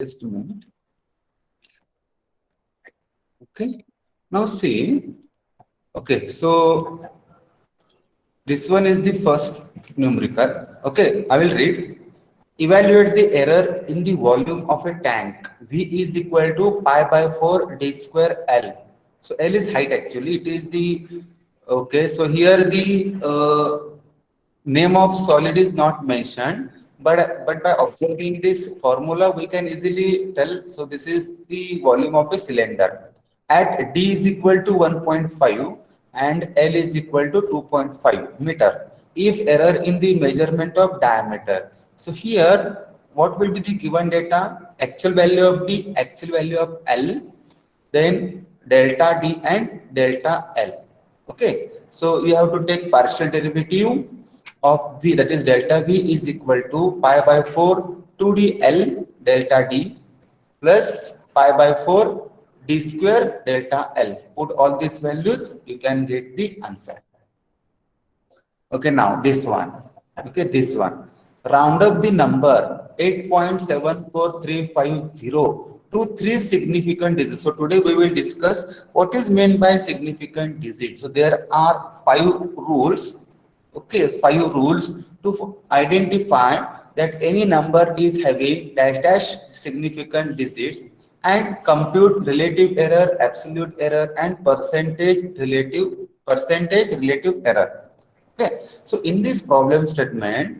Just a minute. Okay. Now see. Okay. So this one is the first numerical. Okay. I will read. Evaluate the error in the volume of a tank. V is equal to pi by 4 d square L. So L is height actually. It is the okay. So here the name of solid is not mentioned, but by observing this formula we can easily tell. So this is the volume of a cylinder at d is equal to 1.5 and L is equal to 2.5 meter if error in the measurement of diameter. So here what will be the given data? Actual value of d, actual value of L, then delta d and delta L. Okay, so you have to take partial derivative of v, that is delta v is equal to pi by 4 2d L delta d plus pi by 4 d square delta L. Put all these values, you can get the answer. Okay, now this one. Okay, this one. Round up the number 8.74350 to three significant digits. So today we will discuss what is meant by significant digit. So there are 5 rules. Okay, 5 rules to identify that any number is having dash dash significant digits and compute relative error, absolute error, and percentage relative error. Okay, so in this problem statement,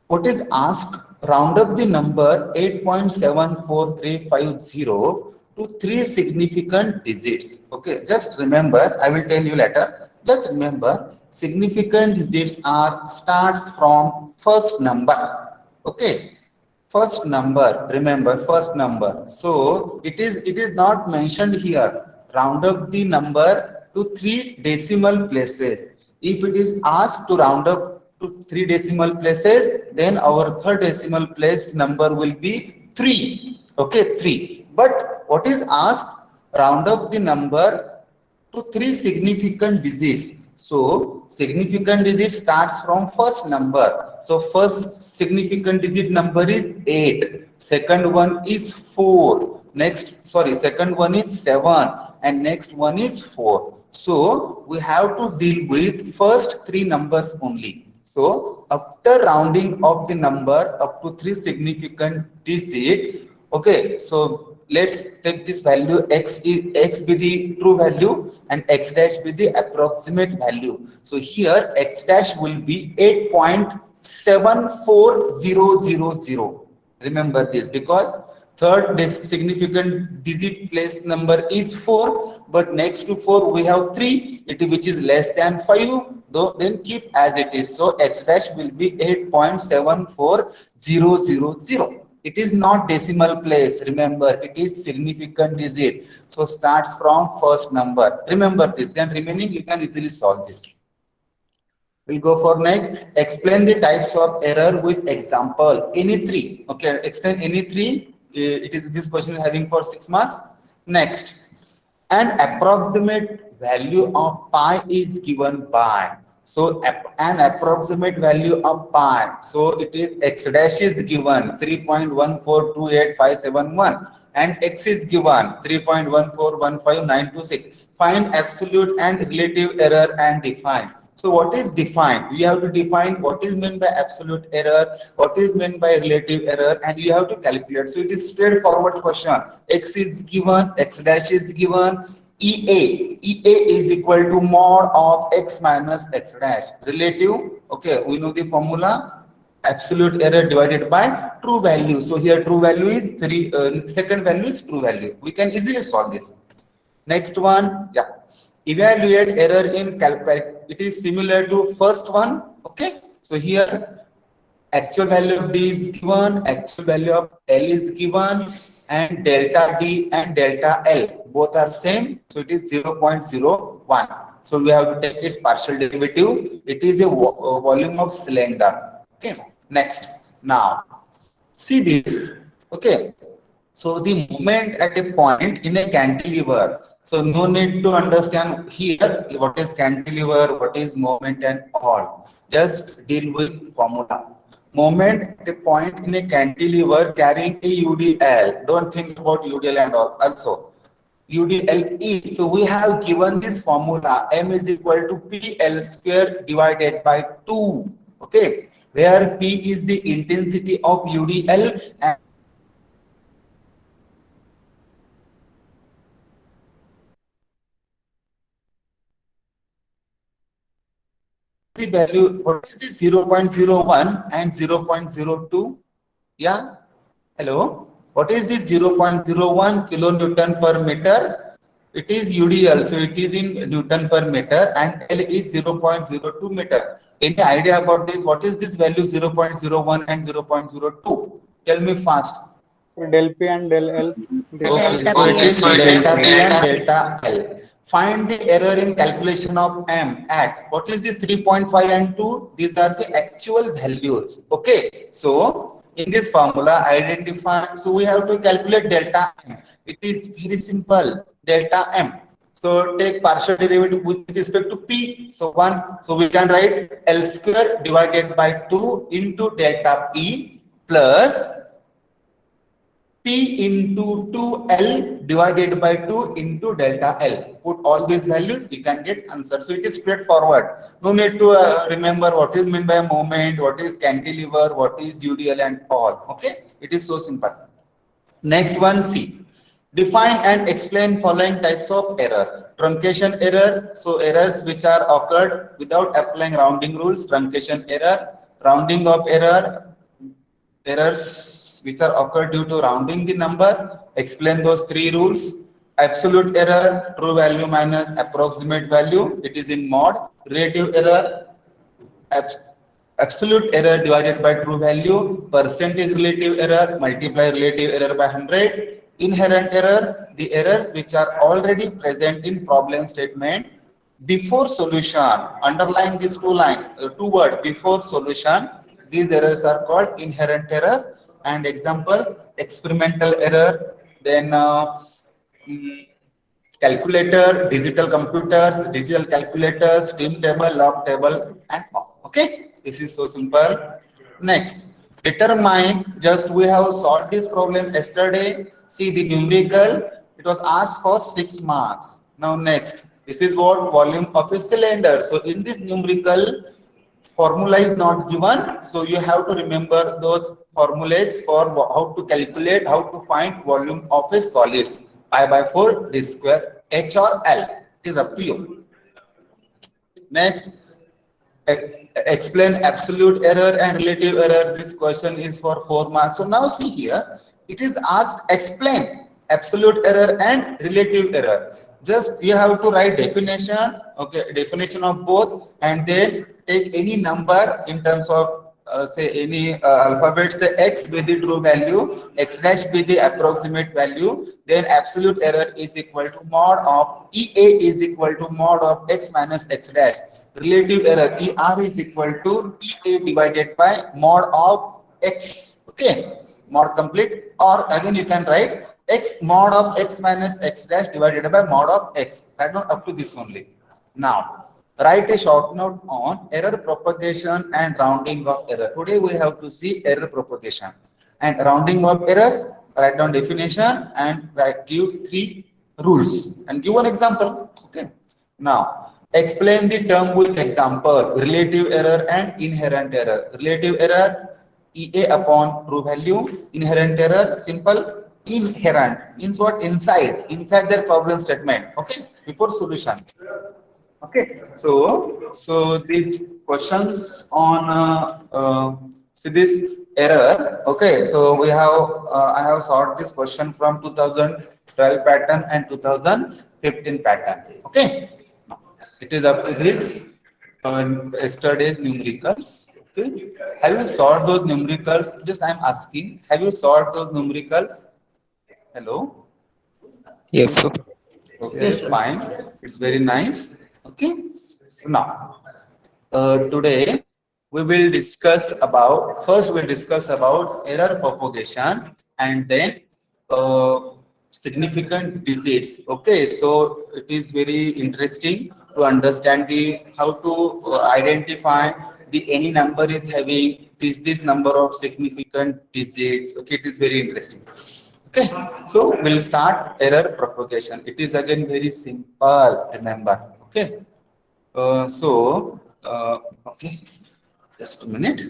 what is asked? Round up the number 8.74350 to three significant digits. Okay, just remember, I will tell you later. Just remember, significant digits are starts from first number. Okay, first number. Remember, first number. So it is not mentioned here. Round up the number to three decimal places. If it is asked to round up to three decimal places, then our third decimal place number will be 3. Okay, 3. But what is asked? Round up the number to three significant digits. So significant digit starts from first number. So first significant digit number is 8. Second one is 4. Second one is 7. And next one is 4. So we have to deal with first three numbers only. So after rounding of the number up to three significant digit, okay, so let's take this value x be the true value and x dash be the approximate value. So here x dash will be 8.74000. Remember this, because third significant digit place number is 4, but next to 4 we have 3, which is less than 5, though then keep as it is. So x dash will be 8.74000. It is not decimal place. Remember, it is significant digit. So starts from first number. Remember this. Then remaining you can easily solve this. We'll go for next. Explain the types of error with example. Any three. Okay, explain any three. It is this question is having for 6 marks. Next, an approximate value of pi is given by. So an approximate value of pi. So it is x dash is given 3.1428571 and x is given 3.1415926. Find absolute and relative error and define. So what is defined? We have to define what is meant by absolute error, what is meant by relative error, and you have to calculate. So it is straightforward question. X is given, x dash is given, EA is equal to mod of x minus x dash. Relative, okay, we know the formula. Absolute error divided by true value. So here true value is 3, second value is true value. We can easily solve this. Next one, yeah. Evaluate error in calculate. It is similar to first one. Okay, so here actual value of d is given, actual value of L is given, and delta d and delta L both are same. So it is 0.01. So we have to take its partial derivative. It is a volume of cylinder. Okay, next. Now see this. Okay, so the movement at a point in a cantilever. So no need to understand here what is cantilever, what is moment and all. Just deal with formula. Moment at a point in a cantilever carrying a UDL. Don't think about UDL and all. Also, UDL. So we have given this formula M is equal to PL square divided by 2. Okay, where P is the intensity of UDL and the value, what is this 0.01 and 0.02? Yeah, hello. What is this 0.01 kilonewton per meter? It is UDL, so it is in Newton per meter, and L is 0.02 meter. Any idea about this? What is this value 0.01 and 0.02? Tell me fast. So del P and del L. Okay, so it is delta P and delta L. Find the error in calculation of M at, what is this 3.5 and 2? These are the actual values. Okay, so in this formula, identify, so we have to calculate delta M. It is very simple, delta M. So take partial derivative with respect to P. So 1, so we can write L square divided by 2 into delta P plus P into 2L divided by 2 into delta L. Put all these values, you can get answer. So it is straightforward. No need to remember what is meant by moment, what is cantilever, what is UDL and all. Okay, it is so simple. Next one, C. Define and explain following types of error. Truncation error, so errors which are occurred without applying rounding rules. Truncation error, rounding of error, errors which are occurred due to rounding the number. Explain those 3 rules. Absolute error, true value minus approximate value, it is in mod. Relative error, absolute error divided by true value. Percentage relative error, multiply relative error by 100. Inherent error, the errors which are already present in problem statement before solution. Underline these two words before solution. These errors are called inherent error. And examples, experimental error, then calculator, digital computers, digital calculators, stream table, log table, and all. Okay, this is so simple. Next, determine, just we have solved this problem yesterday. See the numerical, it was asked for 6 marks. Now next, this is what volume of a cylinder. So in this numerical, formula is not given, so you have to remember those formulas for how to calculate, how to find volume of a solids. Pi by 4 d square, H or L, it is up to you. Next, explain absolute error and relative error. This question is for 4 marks. So now see here, it is asked explain absolute error and relative error. Just you have to write definition, okay, definition of both, and then take any number in terms of say any alphabet, say x be the true value, x dash be the approximate value, then absolute error is equal to mod of EA is equal to mod of x minus x dash. Relative error ER is equal to EA divided by mod of x. Okay, mod complete, or again you can write x mod of x minus x dash divided by mod of x. Right now up to this only. Now write a short note on error propagation and rounding of error. Today we have to see error propagation and rounding of errors. Write down definition and give 3 rules and give one example. Okay. Now explain the term with example. Relative error and inherent error. Relative error EA upon true value. Inherent error simple. Inherent means what? Inside their problem statement. Okay, before solution. Okay, so these questions on see this error. Okay, so we have I have solved this question from 2012 pattern and 2015 pattern. Okay, now, it is up to this yesterday's numericals. Okay, have you solved those numericals? Just I am asking, have you solved those numericals? Hello. Yes, sir. Okay, yes, fine. It's very nice. Okay. So now, today we will discuss about, first we'll discuss about error propagation and then significant digits. Okay, so it is very interesting to understand the how to identify the any number is having this number of significant digits. Okay, it is very interesting. Okay, so we'll start error propagation. It is again very simple. Remember. Okay. Okay, just a minute.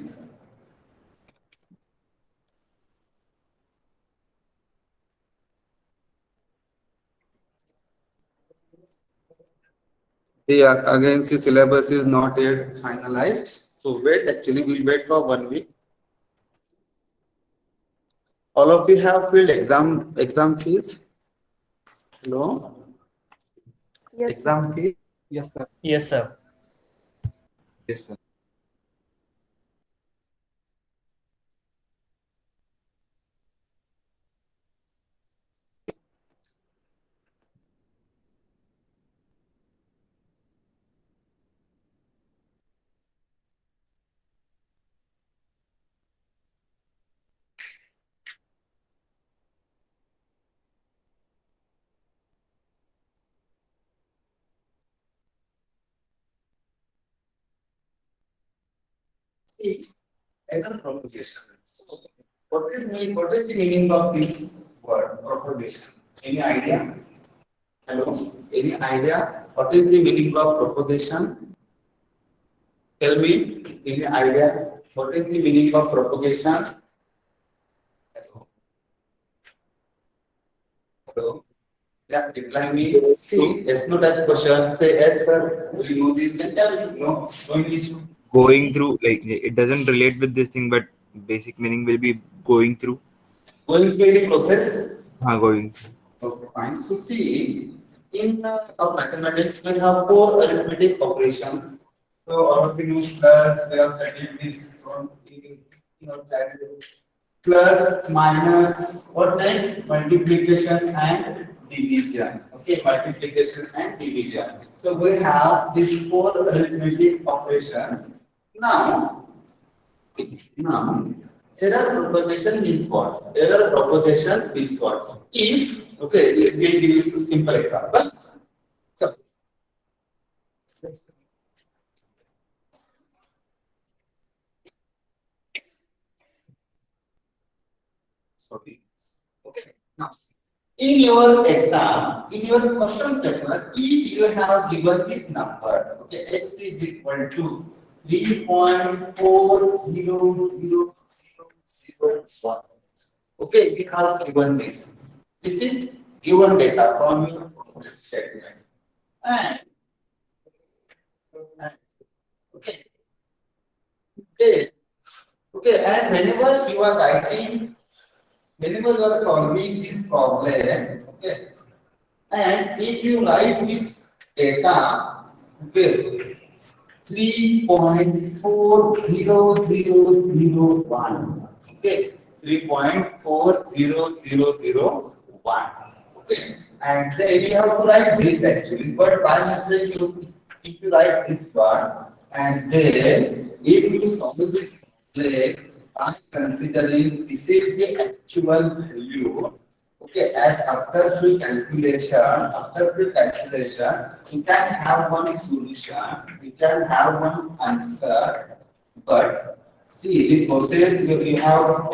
Yeah, again, the syllabus is not yet finalized. So wait, actually, we'll wait for 1 week. All of you have filled exam fees. Hello, Yes, sir. exam fee. Yes, sir. Yes, sir. Yes, sir. See, error propagation. So, what is the meaning of this word propagation? Any idea? Hello, any idea? What is the meaning of propagation? Tell me, any idea? What is the meaning of propagation? Hello. Yeah, reply me. See, yes, no type question. Say yes, sir. We know this. Then tell me. No, no issue. Going through, like it doesn't relate with this thing, but basic meaning will be going through. Going through any process. Going through. Okay, fine. So see, in our mathematics, we have 4 arithmetic operations. So all of you know plus, we have studied this from in your childhood. Plus, minus, what next? Multiplication and division. Okay, multiplication and division. So we have these 4 arithmetic operations. Now, error propagation means what? Error propagation means what? If, okay, let me give you a simple example. So, sorry. Okay, now, in your exam, in your question paper, if you have given this number, okay, x is equal to 3.4000001. Okay, we have given this. This is given data from your project statement. And okay, okay, and whenever you are writing, whenever you are solving this problem, okay, and if you write this data, okay, 3.40001. Okay, 3.40001. Okay, and then you have to write this actually, but by mistake if you write this one, and then if you solve this problem by considering this is the actual value. Okay, and after pre-calculation, you can have one solution, you can have one answer, but see the process you have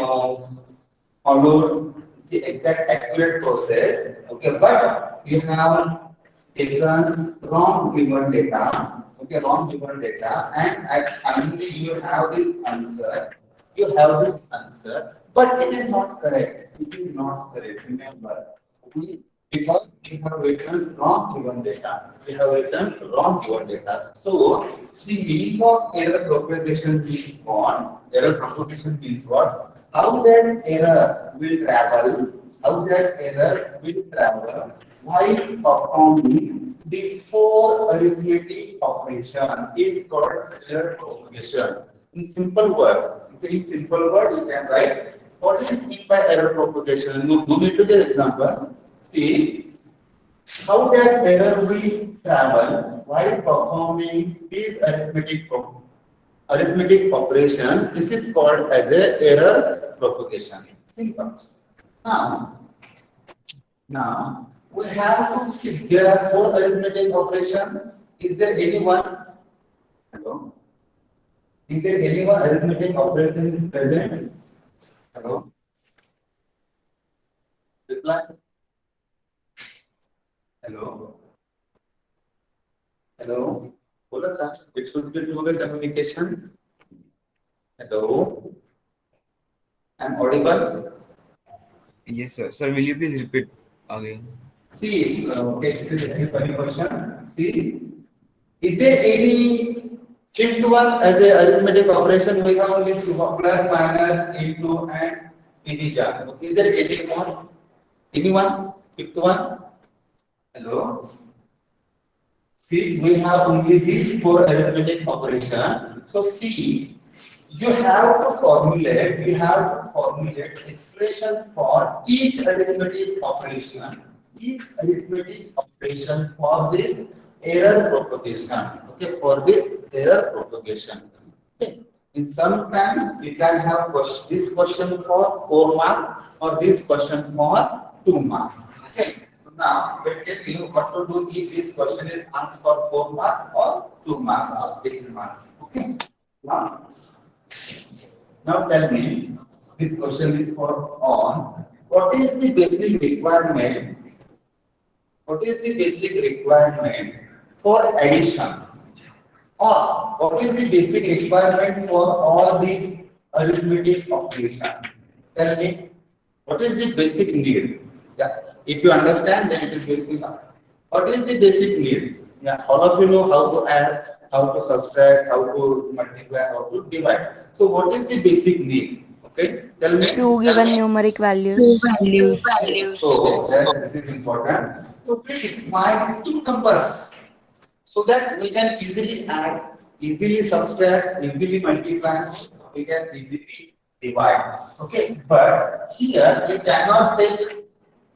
followed the exact accurate process. Okay, but you have taken wrong given data. Okay, wrong given data, and finally you have this answer. You have this answer, but it is not correct. It is not correct. Remember, because we have written wrong given data. We have written wrong given data. So the meaning of error propagation is what? Error propagation is what? How that error will travel? How that error will travel while performing these 4 arithmetic operation is called error propagation. In simple word, you can write what is it mean by error propagation. No need to give example. See how that error will travel while performing this arithmetic operation. This is called as a error propagation. Simple. Now we have to see there are 4 arithmetic operations. Is there anyone? Hello? Is there anyone arithmetic operation is present? Hello? Reply. Hello? Hello? बोला था, it should be two-way communication. Hello? I'm audible? Yes, sir. Sir, will you please repeat again? See, okay, this is a very funny question. See, is there any fifth one as a arithmetic operation? We have only plus, minus, into, and division. Is there any more? Anyone? Fifth one? Hello? See, we have only these four arithmetic operation. So see, you have to formulate expression for each arithmetic operation for this error propagation. Okay, for this error propagation. Okay. In sometimes we can have this question for 4 marks or this question for 2 marks. Okay. Now, we'll tell you what to do if this question is asked for 4 marks or 2 marks or 6 marks. Okay. Now tell me, this question is for on. What is the basic requirement? What is the basic requirement for addition? Or what is the basic requirement for all these arithmetic operations? Tell me, what is the basic need? Yeah. If you understand, then it is very simple. What is the basic need? Yeah. All of you know how to add, how to subtract, how to multiply, how to divide. So what is the basic need? Okay. Tell me. Two given numeric values. So this is important. So we require two numbers so that we can easily add, easily subtract, easily multiply, we can easily divide. Okay, but here you cannot take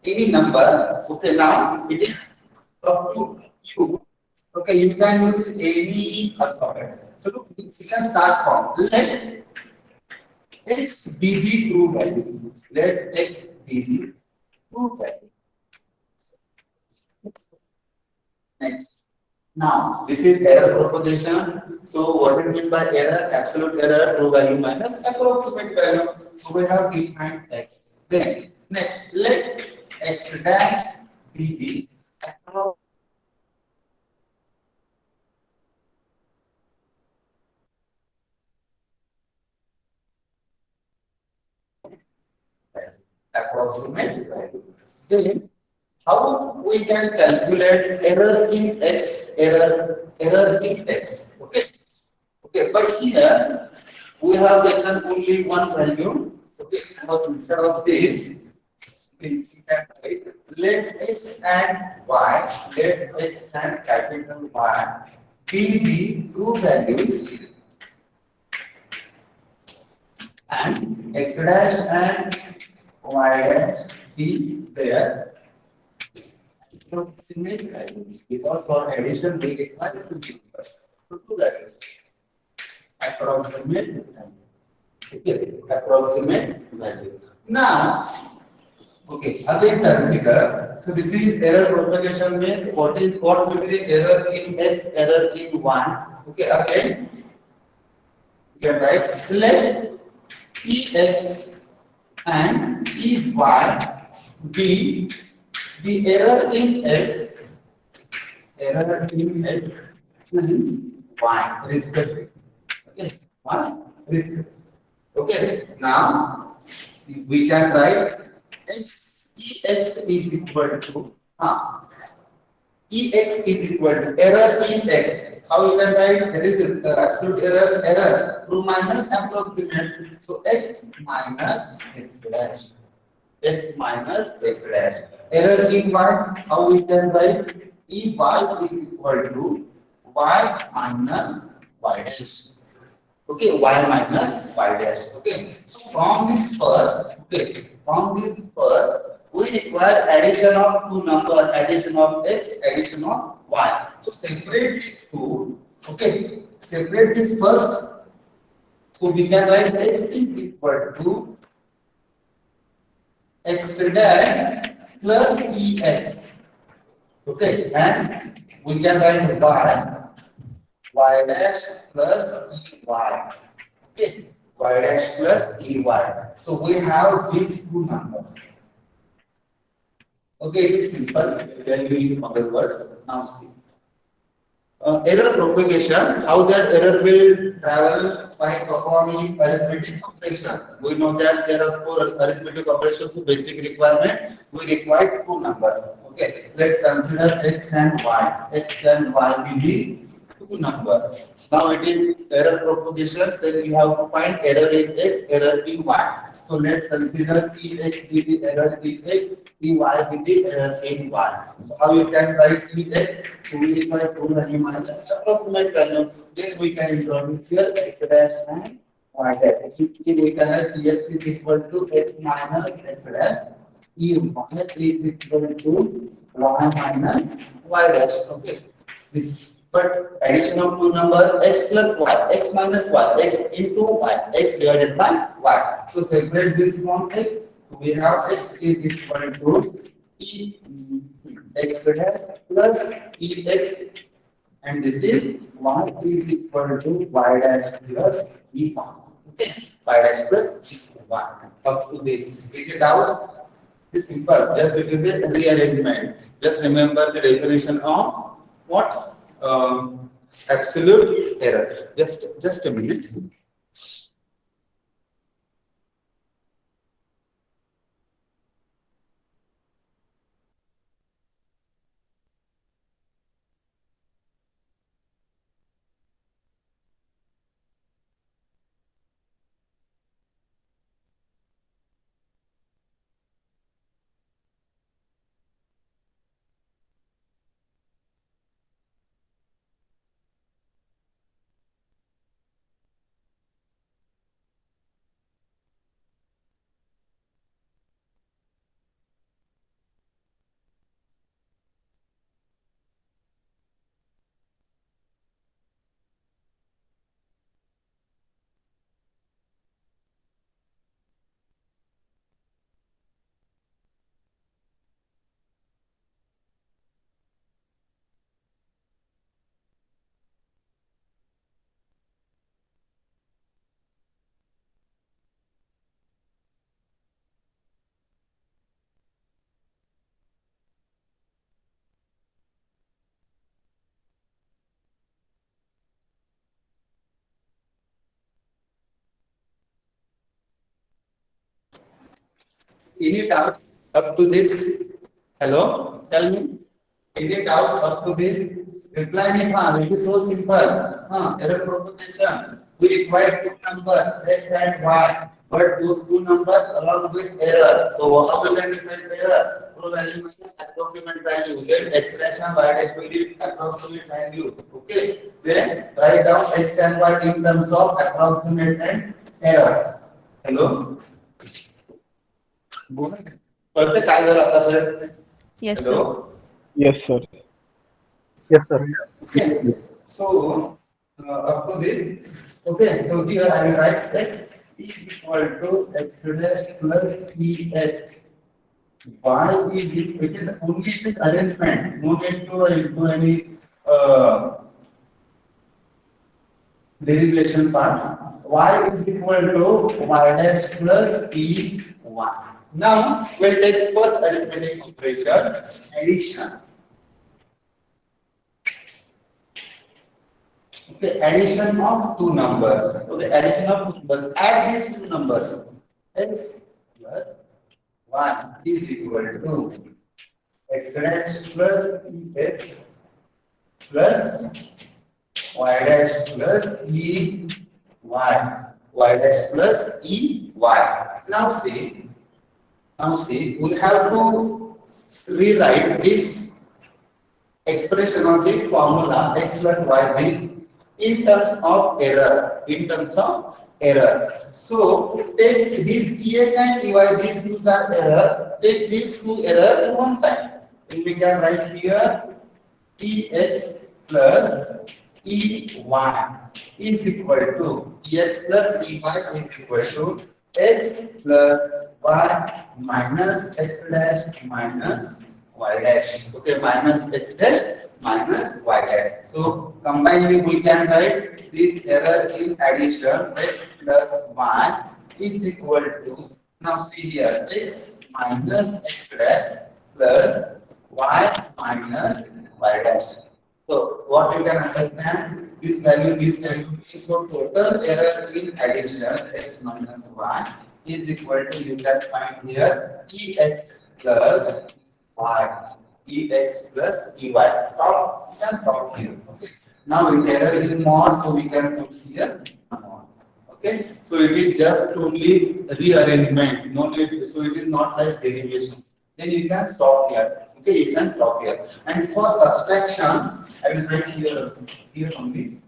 any number. Okay, now it is up to you. Okay, you can use any alphabet. So look, we can start from let x be the true value. Let x be the true value. Next. Now, this is error propagation. So, what do you mean by error? Absolute error, true value minus approximate value. So, we have defined x. Then, next, let x dash be the approximate value. Then, how we can calculate error in x, error in x. Okay. Okay, but here we have taken only one value. Okay, but instead of this, please you can write let x and y, let x and capital Y be the true values and x dash and y dash be their approximate values, because for addition we require two values. Approximate value. Okay, approximate value. Now, okay, again consider. So this is error propagation means what will be the error in x, error in y. Okay, again you can write let ex and ey be the error in x and y respectively. Okay, one respectively. Okay, now we can write ex is equal to ex is equal to error in x. How you can write? There is absolute error, true minus approximate. So x minus x dash. X minus x dash. Error in y, how we can write? Ey is equal to y minus y dash. Okay, y minus y dash. Okay, so from this first, we require addition of two numbers, addition of x, addition of y. So separate these two. Okay, separate this first. So we can write x is equal to x dash plus ex. Okay, and we can write y dash plus ey. Okay, y dash plus ey. So we have these two numbers. Okay, it is simple. Then we other words. Now see. Error propagation, how that error will travel by performing arithmetic operations. We know that there are four arithmetic operations, so basic requirement, we require two numbers. Okay, let's consider x and y. X and y be the two numbers. Now it is error propagation, so we have to find error in x, error in y. So let's consider ex be the error in x, ey be the error in y. So how you can write ex? So we require two value minus approximate value. Then we can introduce here x dash and y dash. So we can have ex is equal to x minus x dash. Ey is equal to y minus y dash. Okay. This, but addition of two number x plus y, x minus y, x into y, x divided by y. So separate this from x. We have x is equal to e x dash plus ex, and this is y is equal to y dash plus e. Okay, y dash plus y. Up to this, take it out. It's simple. Just it is a rearrangement. Just remember the definition of what absolute error. Just a minute. Any doubt up to this? Hello, tell me. Any doubt up to this? Reply me, it is so simple. Error propagation. We require two numbers, x and y, but those two numbers along with error. So how we can define error? True value minus approximate value. Then x dash and y dash will be approximate value. Okay. Then write down x and y in terms of approximate and error. Hello. कळते काय झालं आता sir? Yes, Hello? sir. Yes, sir. Yes, sir. Okay. So up to this, okay. So here I will write x is equal to x dash plus ex. Y is it is only this arrangement. No need to do any derivation part. Y is equal to y dash plus e y. Now we'll take first arithmetic operation, addition. Okay, addition of two numbers. Okay, addition of two numbers. Add these two numbers. X plus 1 is equal to x dash plus ex plus y dash plus e y. Y dash plus e y. Now see, we have to rewrite this expression of this formula x plus y this in terms of error. So take these ex and ey, these two are error. Take these two error in one side. And we can write here ex plus ey is equal to ex plus ey is equal to x plus y minus x dash minus y dash. Okay, minus x dash minus y dash. So combinedly we can write this error in addition x plus y is equal to, now see here, x minus x dash plus y minus y dash. So what you can understand, this value is, so total error in addition x minus y is equal to, you can find here, ex plus y, ex plus ey. Stop, you can stop here. Okay. Now in error is mod, so we can put here mod. Okay, so it is just only rearrangement, no need, so it is not like derivation. Then you can stop here. Okay, you can stop here. And for subtraction, I will write here only.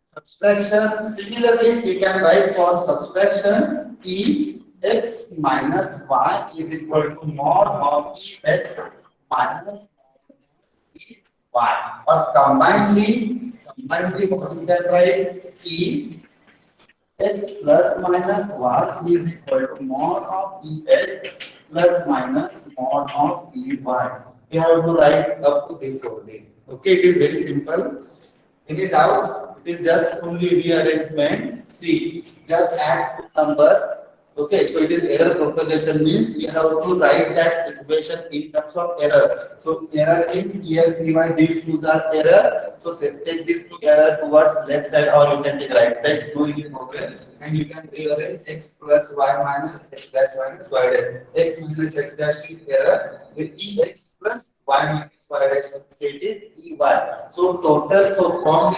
Subtraction, similarly, you can write for subtraction E x minus y is equal to mod of E x minus E y. Or combinedly, what you can write E x plus minus y is equal to mod of E x plus minus mod of E y. You have to write up to this only. Okay, it is very simple. Any doubt? It is just only rearrangement. See, just add two numbers. Okay, so it is error propagation means we have to write that equation in terms of error. So error in ex, ey, these two are error. So take these two error towards left side or you can take right side, no any problem. And you can rearrange x plus y minus x dash minus y dash. X minus x dash is error with ex plus y minus y dash, so it is ey. So total, so from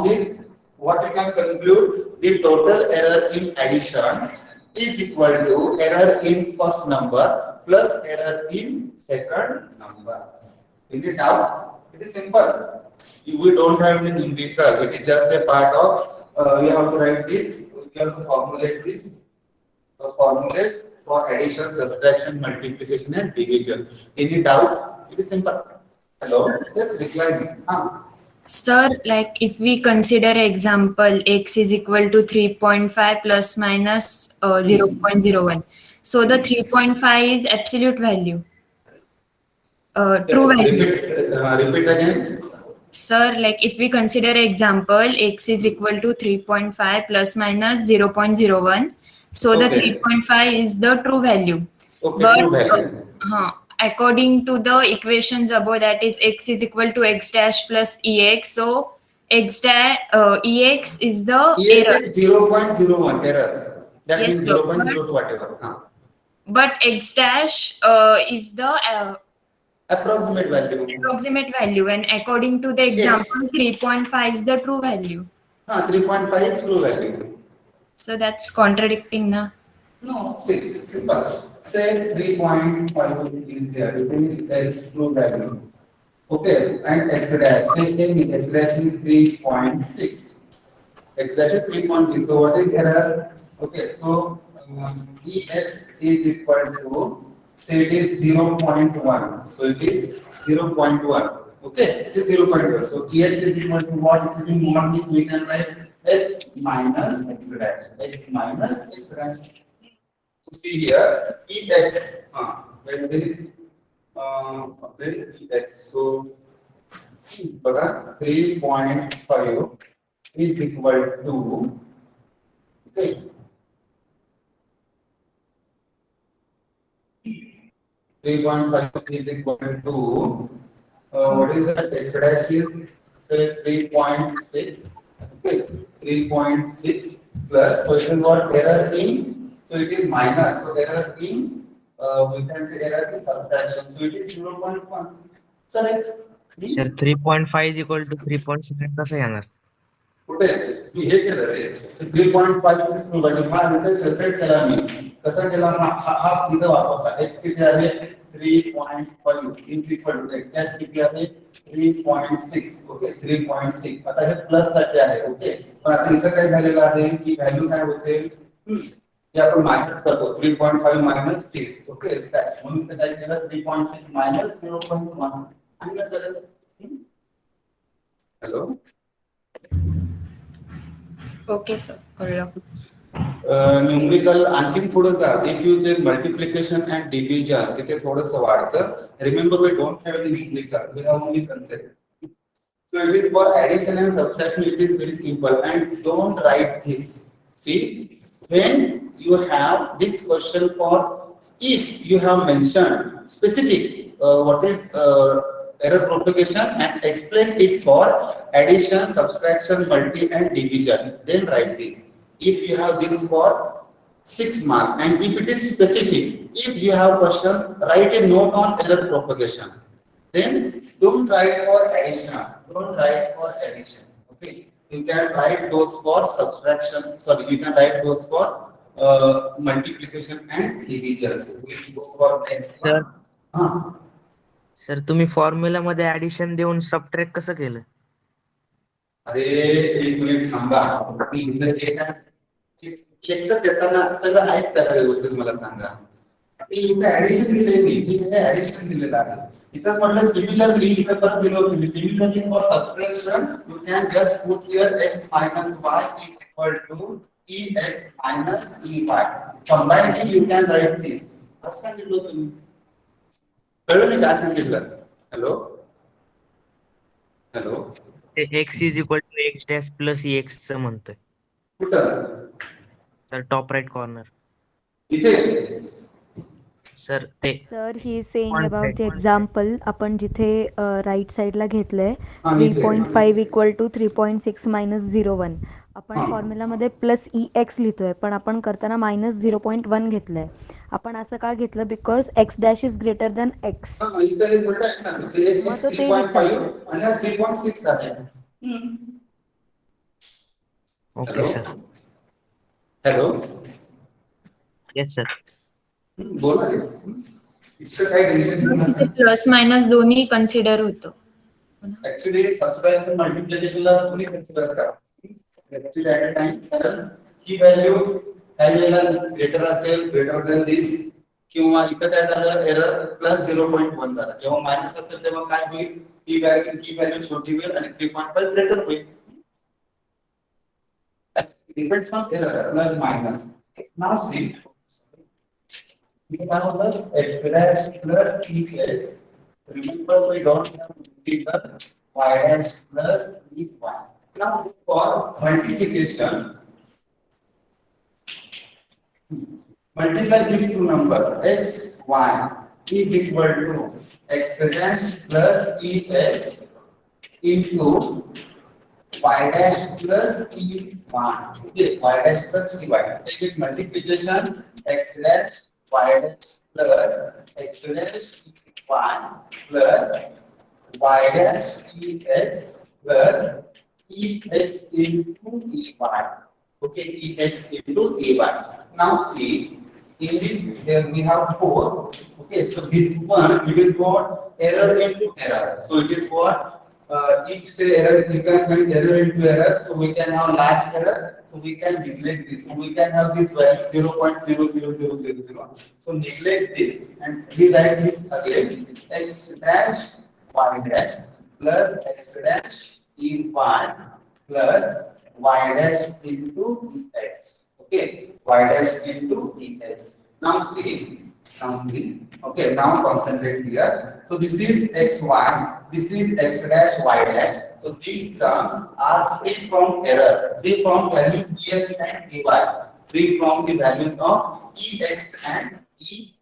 this, what you can conclude, the total error in addition is equal to error in first number plus error in second number. Any doubt? It is simple. We don't have any numerical. It is just a part of. We have to write this. We have to formulate this. The formulas for addition, subtraction, multiplication, and division. Any doubt? It is simple. Hello? Yes, reply me. Sir, like if we consider example x is equal to 3.5 plus minus 0.01. So the 3.5 is absolute value. True value. Repeat again. Sir, like if we consider example x is equal to 3.5 plus minus 0.01. So the Okay. 3.5 is the true value. Okay, But true value. according to the equations above, that is x is equal to x dash plus ex. So x dash ex is the error. Ex is 0.01 error. That Yes, means sir. 0.02 whatever. But x dash is the Approximate value. approximate value, and according to the example, 3.5 is the true value. 3.5 is true value. So that's contradicting, na? No, see, simple. Say 3.5 is there. It is x true value. Okay, and x dash. Say x dash is 3.6. X dash is 3.6. So what is error? Okay, so ex is equal to, say it is 0.1. So it is 0.1. Okay, it is 0.1. So ex is equal to what? It is in mod which we can write x minus x dash. X minus x dash. So see here, ex. When there is ex. So 3.5 is equal to, okay, 3.5 is equal to, what is that? X dash is, say 3.6. Okay, 3.6 plus, so it is what? Error in, so it is minus, so error in, we can say error in subtraction, so it is 0.1. Correct? तर 3.5 is equal to 3.7 कसं येणार? कुठे मी हे केलं रे 3.5 is true value हा result separate केला मी कसा केला हा इथं वापरला x किती आहे 3.5 in equal to x dash किती आहे 3.6 ओके 3.6 आता हे प्लस साठी आहे ओके पण आता इथं काय झालेलं आहे की व्हॅल्यू काय होते हे आपण मायनस करतो 3.5 मायनस 30 ओके म्हणून इथं काय केलं 3.6 मायनस 0.1 आणि सर हॅलो Okay, sir. कळलं. न्यूमरिकल आणखी पुढे जा. If you check multiplication and division तिथे थोडंसं वाढतं. Remember we don't have numerical, we have only concept. So it is for addition and subtraction, it is very simple, and don't write this. See, when you have this question for, if you have mentioned specific what is error propagation and explain it for addition, subtraction, multi and division, then write this. If you have this for 6 marks, and if it is specific, if you have question, write a note on error propagation. Then don't write for addition. Don't write for addition. Okay. You can write those for subtraction. Sorry, you can write those for multiplication and division. We will go for next Sir. one. Sir तुम्ही formula मध्ये addition देऊन subtract कसं केलं? अरे एक minute थांबा. मी इथं जे काय लेक्चर देताना सगळं ऐकतात व्यवस्थित मला सांगा. मी इथं ऍडिशन दिले मी इथे ऍडिशन दिलेलं आहे. इथं म्हटलं सिमिलरली इथं परत दिलं होतं मी similarly for subtraction you can just put here x minus y is equal to ex minus ey. Combinedly you can write this. असं सांगितलं तुम्ही. कळलं मी काय सांगितलं? Hello hello x is equal to x dash plus x च म्हणतोय कुठं? Sir top right corner. इथे सर ते sir he is saying One about the side. Example आपण जिथे राईट साईडला घेतलंय हा, इथे. 3.5 इक्वल टू 3.6 मायनस 0.1. आपण हा. फॉर्म्युलामध्ये प्लस EX लिहितोय पण आपण करताना मायनस 0.1 घेतलंय. आपण असं का घेतलं? Because x dash is greater than x. हा, इथं हे उलट आहे ना. इथे मग x तो ते 3.5 विचारतोय. आणि हा 3.6 आहे. Okay sir. Hello yes sir. बोला रे. इतकं काही टेन्शन घेऊ नका. प्लस मायनस दोन्ही कन्सिडर होतं. ऍक्च्युली सबट्रॅक्शन मल्टिप्लिकेशनला तुम्ही कन्सिडर करा. ऍक्च्युली ऍट अ टाइम कारण ही व्हॅल्यू व्हॅल्यूला ग्रेटर असेल ग्रेटर दॅन दिस किंवा इथं काय झालं एरर प्लस 0.1 झाला. जेव्हा मायनस असेल तेव्हा काय होईल? ही व्हॅल्यू छोटी होईल आणि 3.5 ग्रेटर होईल. Depends on error plus minus. Now see we have the x dash plus ex. Remember we don't have integral y dash plus ey. Now for multiplication, multiply these two numbers x y is equal to x dash plus ex into y dash plus ey. Okay, y dash plus ey. Take it multiplication x dash y dash plus x dash y plus y dash ex plus ex into ey. Okay, ex into ey. Now see, in this here we have 4. Okay, so this one it is what error into error. So it is what if say error you can find error into error. So we can have large error. So we can neglect this. So we can have this value 0.00000. So neglect this and we write this again x dash y dash plus x dash ey plus y dash into ex. Okay, y dash into ex. Now see. Okay, now concentrate here. So this is xy. This is x dash y dash. So these terms are free from error, free from value ex and ey, free from the values of ex and ey.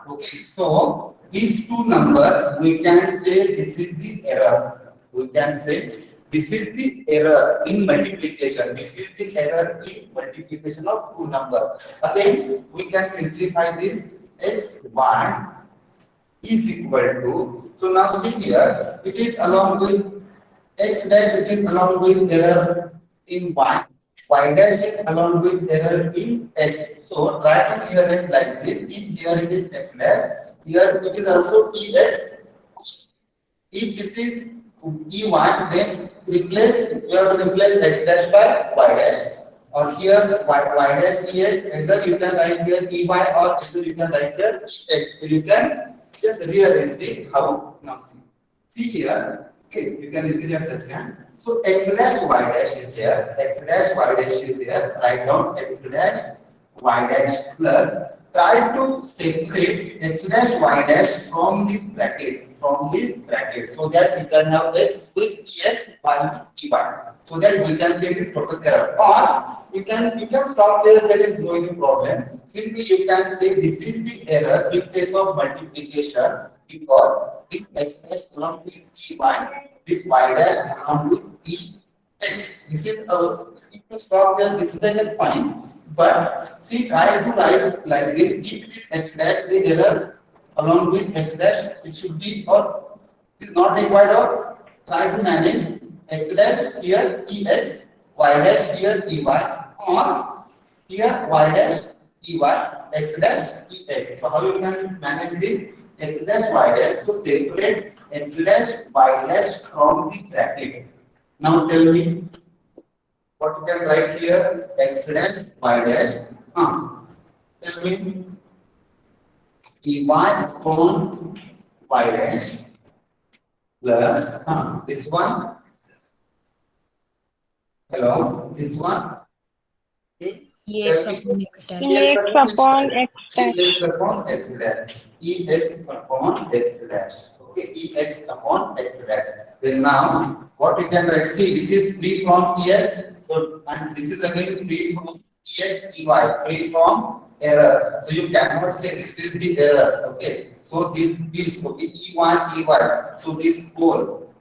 Okay, so these two numbers we can say this is the error. We can say this is the error in multiplication. This is the error in multiplication of two numbers. Again, we can simplify this x1 is equal to. So now see here, it is along with x dash, it is along with error in y. Y dash is along with error in x. So try to here it like this. If here it is x dash, here it is also ex. If this is ey, then replace. You have to replace x dash by y dash. Or here y dash ex. Either you can write here ey or either you can write here x. So you can just rearrange this. How now see here. Okay, you can easily understand. So x dash y dash is here, x dash y dash is there. Write down x dash y dash plus. Try to separate x dash y dash from this bracket, so that we can have x with ex, y with ey, so that we can say this total error. Or you can stop there. There is no any problem. Simply you can say this is the error in case of multiplication, because this x dash along with ey, this y dash along with ex. This is if you stop here, this is again fine. But see, try to write like this. If it is x dash, the error along with x dash, it should be, or is not required, or try to manage x dash here ex, y dash here ey, or here y dash ey, x dash ex. So how you can manage this x dash y dash? So separate x dash y dash from the bracket. Now tell me what you can write here, x dash y dash. Tell me ey upon y dash plus this one. Hello, this one. Ex upon x dash. Ex upon x dash. Ex upon x dash. Ex upon x dash. Okay, ex upon x dash. Then now, what you can write? See, this is free from ex, so, and this is again free from ex, ey, free from error. So you cannot say this is the error. Okay, so this okay, ey, ey. So this whole,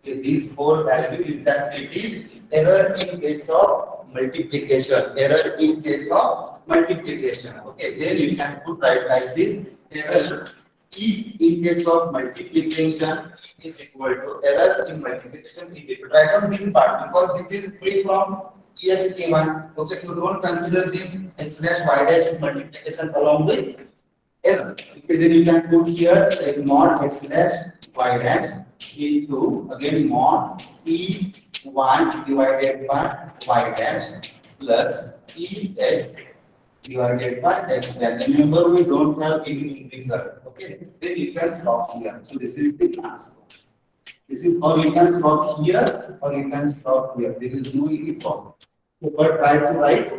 okay, this whole value you can say it is error in case of multiplication. Error in case of multiplication. Okay, then you can put right like this. Error E in case of multiplication is equal to error in multiplication is equal to, write down this part, because this is free from ex, ey. Okay, so don't consider this x dash y dash multiplication along with error. Okay, then you can put here a mod x dash y dash into again mod e1 divided by y dash plus ex divided by x dash. Remember, we don't have any result. Okay, then you can stop here. So this is the answer. This is, or you can stop here, or you can stop here. There is no any problem. So, but try to write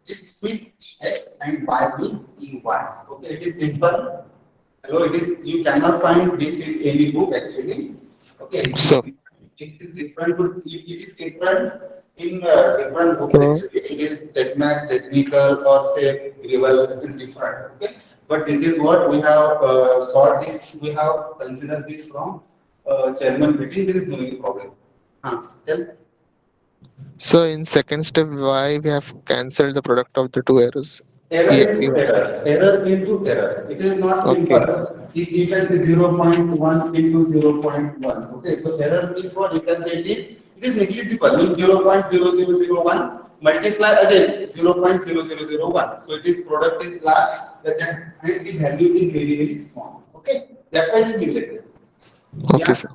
x with ex and y with ey. Okay, it is simple. Hello, it is, you cannot find this in any book actually. Okay, So- it is different. It is different in different books actually. It is TechMax, technical, or say Grewal. It is different. Okay, but this is what we have solved. This we have considered this from German meeting. There is no any problem. Tell. So in second step, why we have cancelled the product of the two errors? Error Ex, into ey. error. Error into error. It is not Okay. simple. It can be 0.1 into 0.1. Okay, so error means what? You can say it is negligible. Means 0.0001 multiply again 0.0001. So it is product is large, and the value is very small. Okay, that's why it is neglected. Okay, Yeah. sir.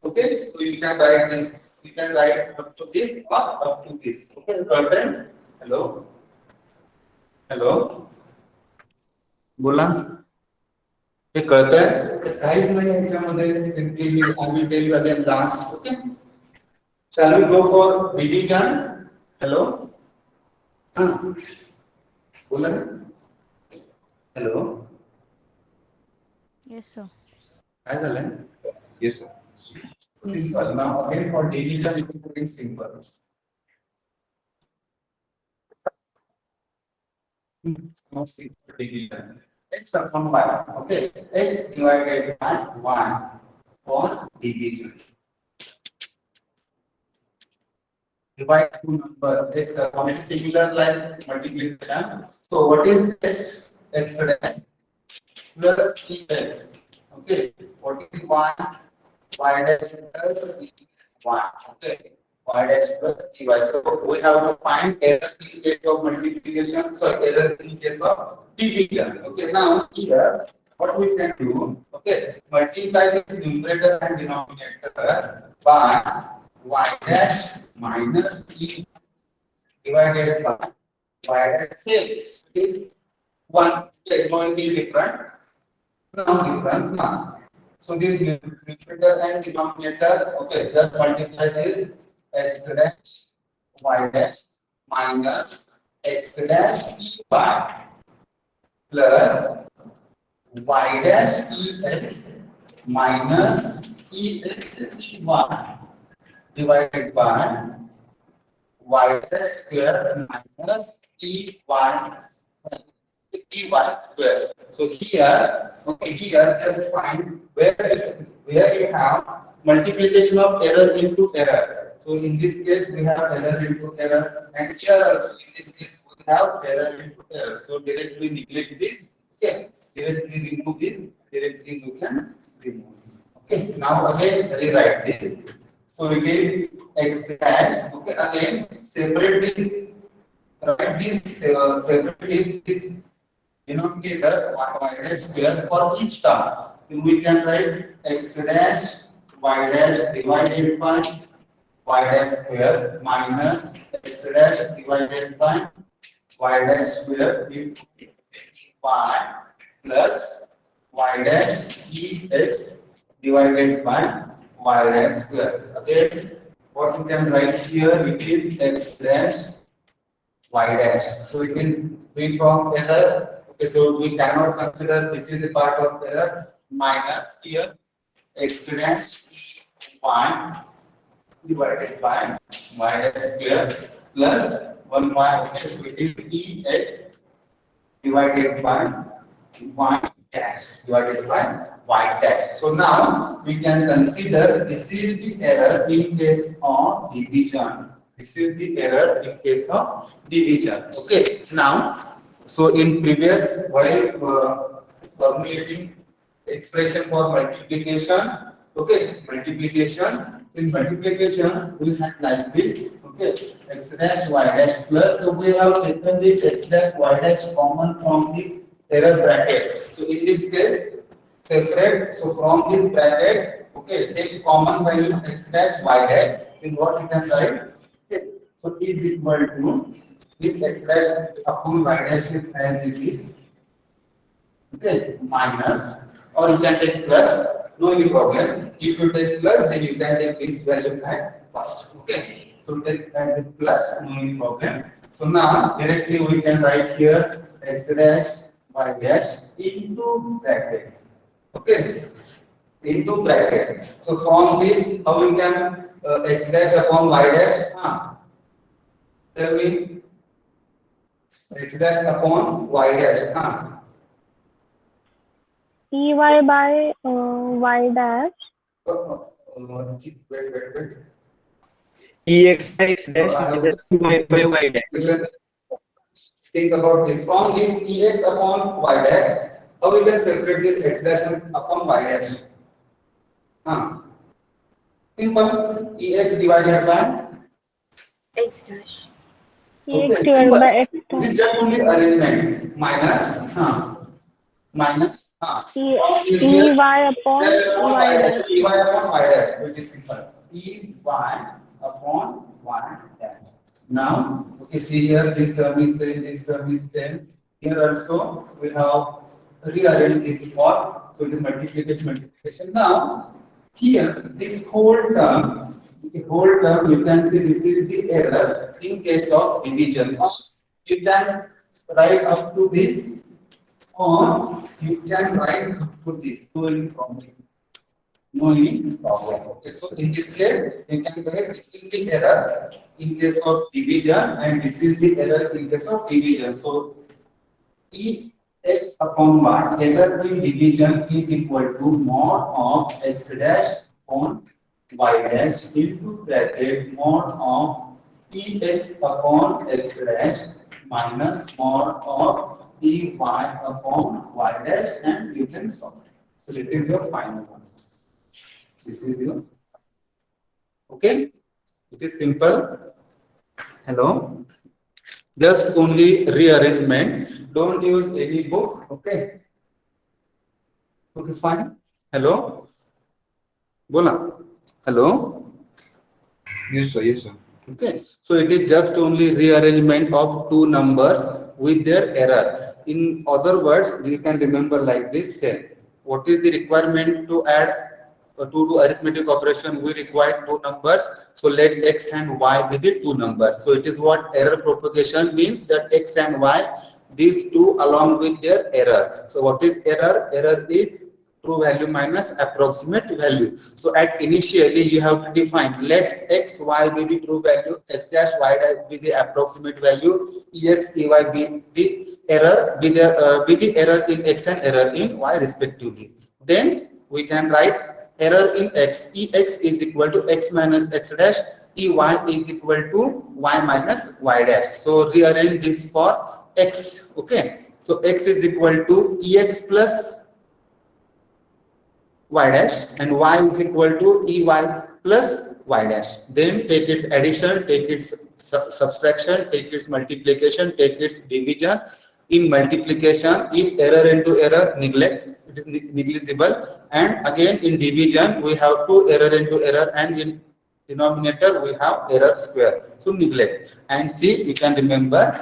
Okay, so you can write this. You can write up to this or up to this. Okay, then hello. Hello बोला हे कळतंय काहीच नाही याच्यामध्ये simply मी I will tell you again last okay shall we go for division hello बोला hello yes sir. काय झालंय Yes, sir. Simple now again for division it is very simple not simple division. X upon y. Okay, x divided by 1 for division. Divide two numbers. X upon it is similar like multiplication. So what is x? X dash plus ex. Okay. What is y? Y dash plus y. Okay. Y dash plus ey. So we have to find error in case of multiplication. So error in case of division. Okay. Now here, what we can do? Okay. Multiply this numerator and denominator by y dash minus e divided by y dash same is 1. Okay. No, it is different. Now difference now. So this numerator and denominator, okay, just multiply this x dash y dash minus x dash e y plus y dash ex minus ex y divided by y dash square minus ey square. So here, okay, here just find where you have multiplication of error into error. So in this case we have error into error, and here also in this case we have error into error. So directly neglect this. Okay, directly remove this. Directly you can remove. Okay, now again rewrite this. So it is x dash. Okay, again separate this. Write this separately. This denominator y dash square for each term. Then we can write x dash y dash divided by y dash square minus x dash divided by y dash square into y plus y dash ex divided by y dash square. Again, what you can write here, it is x dash y dash. So it is free from error. Okay, so we cannot consider this is the part of error. Minus here x dash y divided by y dash square plus 1 y. Okay, so it is ex divided by y dash divided by y dash. So now we can consider this is the error in case of division. This is the error in case of division. Okay, now. So in previous, while formulating expression for multiplication, okay, in multiplication we had like this, okay, x dash y dash plus, so we have taken this x dash y dash common from this error bracket. So in this case, separate, so from this bracket, okay, take common value x dash y dash, in what you can write, okay, so is equal to this x dash upon y dash as it is, okay, minus, or you can take plus, no any problem. If you take plus, then you can take this value at first, okay. So take as a plus, no any problem. So now directly we can write here x dash y dash into bracket, okay, into bracket. So from this, how we can x dash upon y dash? Tell me. X dash upon y dash. Ey by y dash. Wait. Ex by x dash y by y dash. Think about this. From this ex upon y dash, how we can separate this x dash upon y dash? Simple. Ex divided by X dash. Ex divided by x This dash. is just only arrangement. Minus. Minus. Ey upon y dash. Ey upon y dash, which is simple. Ey upon y dash. Now, okay, see here, this term is same, this term is same. Here also, we have rearranged this part, so it is multiplication. Now, here, this whole term, you can see this is the error in case of division. Or you can write up to this, or you can write up to this. No any problem. Okay, so in this case, you can write this is the error in case of division, and this is the error in case of division. So ex upon y, error in division is equal to mod of x dash upon y dash into bracket mod of ex upon x dash minus mod of ey upon y dash, and you can solve it. So this is your final one. This is your, okay, it is simple. Hello, just only rearrangement, don't use any book, okay. Okay, fine. Hello, bola. Hello. Yes sir. Okay, so it is just only rearrangement of two numbers with their error. In other words, you can remember like this, say what is the requirement to add to do arithmetic operation? We require two numbers. So let x and y be the two numbers. So it is what error propagation means, that x and y, these two along with their error. So what is error? Error is true value minus approximate value. So at initially you have to define, let x, y be the true value, x dash y dash be the approximate value, ex, ey be the error, be the error in x and error in y respectively. Then we can write error in x, ex is equal to x minus x dash, ey is equal to y minus y dash. So rearrange this for x. Okay, so x is equal to ex plus y dash and y is equal to ey plus y dash. Then take its addition, take its subtraction, take its multiplication, take its division. In multiplication, if error into error, neglect, it is negligible. And again in division, we have two error into error, and in denominator we have error square. So neglect. And see, you can remember,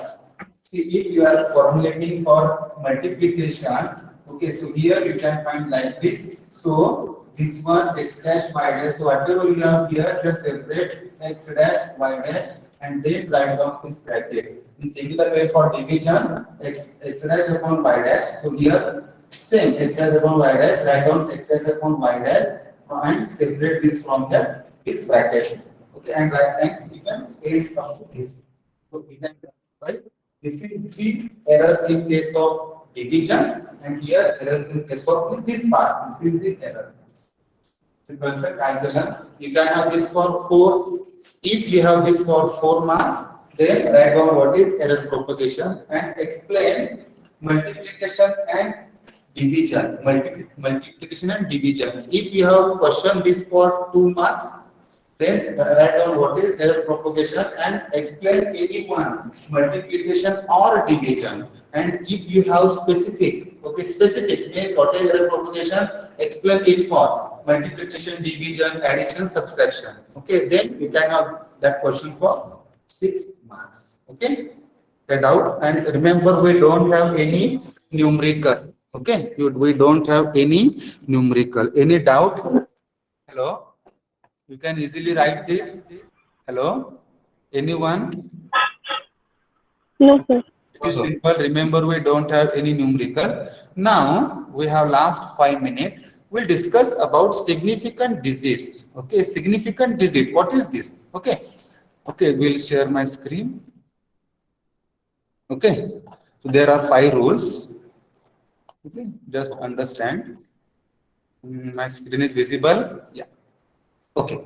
see, if you are formulating for multiplication, okay, so here you can find like this. So this one x dash y dash, so whatever you have here, just separate x dash y dash and then write down this bracket. In similar way for division, x dash upon y dash. So here same x dash upon y dash, write down x dash upon y dash and separate this from this bracket. Okay, and right, you can add up to this. So we can write this is the error in case of division, and here error in case of this part. This is the error. Simple calculus. You can have this for 4. If you have this for 4 marks, then write down what is error propagation and explain multiplication and division. Multiplication and division. If you have question this for 2 marks, then write down what is error propagation and explain any one, multiplication or division. And if you have specific, okay, specific means what is error propagation, explain it for multiplication, division, addition, subtraction. Okay, then you can have that question for 6 marks. Okay, get out. And remember, we don't have any numerical. Okay, we don't have any numerical. Any doubt? Hello? You can easily write this. Hello? Anyone? No, sir. It is simple. Remember, we don't have any numerical. Now, we have last 5 minutes. We'll discuss about significant digits. Okay, significant digit. What is this? Okay. Okay, we'll share my screen. Okay. So there are 5 rules. Okay, just understand. My screen is visible. Yeah. Okay,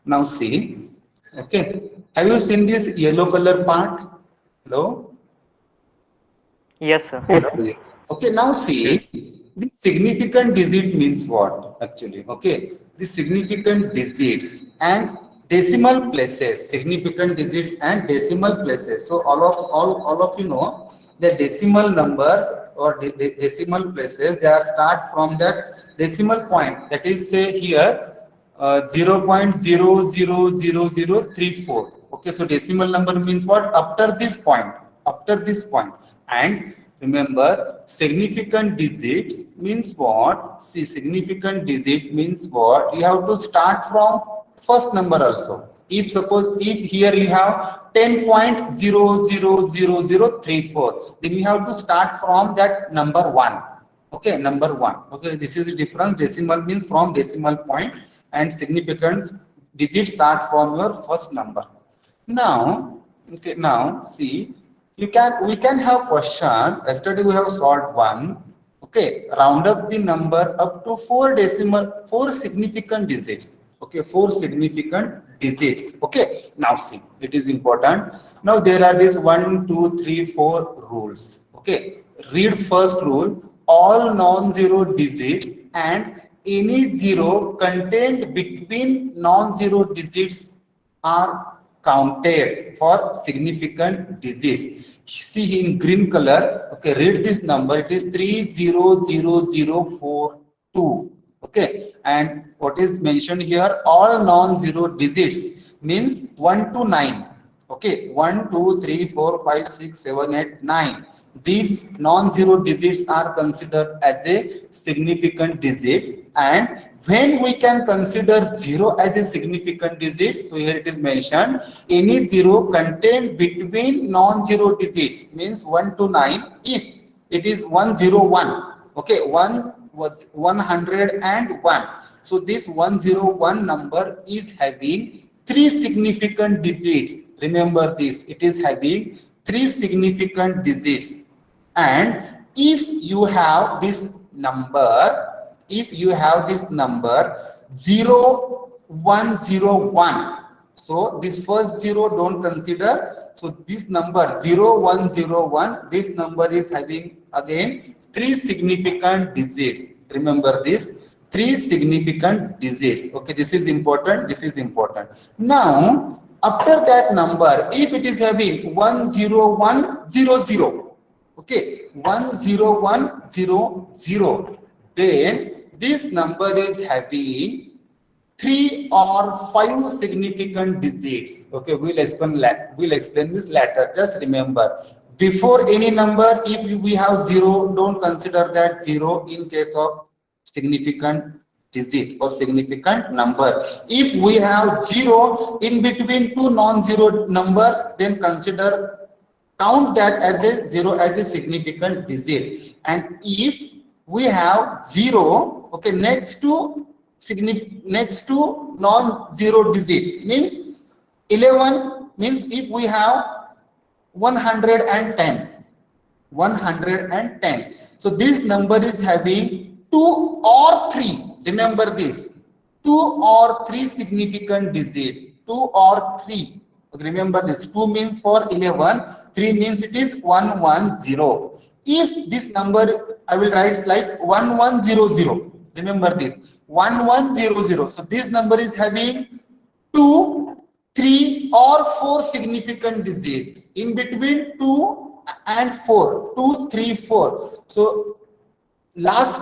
now see, okay, have you seen this yellow color part? Hello? Yes, sir. Okay, now see, the significant digit means what actually? Okay, the significant digits and decimal places, significant digits and decimal places. So all of you know the decimal numbers or decimal places, they are start from that decimal point, that is say here 0.000034. Okay, so decimal number means what? After this point, and remember, significant digits means what? See, significant digit means what? You have to start from first number also. If suppose if here you have 10.000034, then you have to start from that number 1. Okay, number 1. Okay, this is the difference. Decimal means from decimal point, and significant digits start from your first number. Now, okay, now see, we can have question. Yesterday we have solved one. Okay, round up the number up to 4 significant digits. Okay, 4 significant digits. Okay, now see, it is important. Now there are these 1, 2, 3, 4 rules. Okay, read first rule. All non-zero digits and any zero contained between non-zero digits are counted for significant digits. See in green color, okay, read this number, it is 300042. Okay, and what is mentioned here, all non-zero digits means 1 to 9. Okay, 1, 2, 3, 4, 5, 6, 7, 8, 9. these non-zero digits are considered as a significant digits. And when we can consider 0 as a significant digit, so here it is mentioned, any 0 contained between non-zero digits, means 1 to 9, if it is 101, okay, 1 was 101. So this 101 number is having 3 significant digits. Remember this, it is having 3 significant digits. And if you have this number, 0101, so this first 0 don't consider. So this number 0101, this number is having again 3 significant digits. Remember this, 3 significant digits. Okay, this is important, this is important. Now after that number, if it is having 10100, okay, 10100, then this number is having 3 or 5 significant digits. Okay, we'll explain this later. Just remember, before any number, if we have 0, don't consider that 0 in case of significant digit or significant number. If we have 0 in between 2 non-zero numbers, then count that as a 0 as a significant digit. And if we have 0, okay, next to non-zero digit, means 11, means if we have 110, so this number is having 2 or 3. Remember this, 2 or 3 significant digit, 2 or 3. Remember this, 2 means for 11, 3 means it is 110. If this number, I will write like 1100. Remember this, 1100. So this number is having 2, 3 or 4 significant digit. In between 2 and 4, 2, 3, 4. So last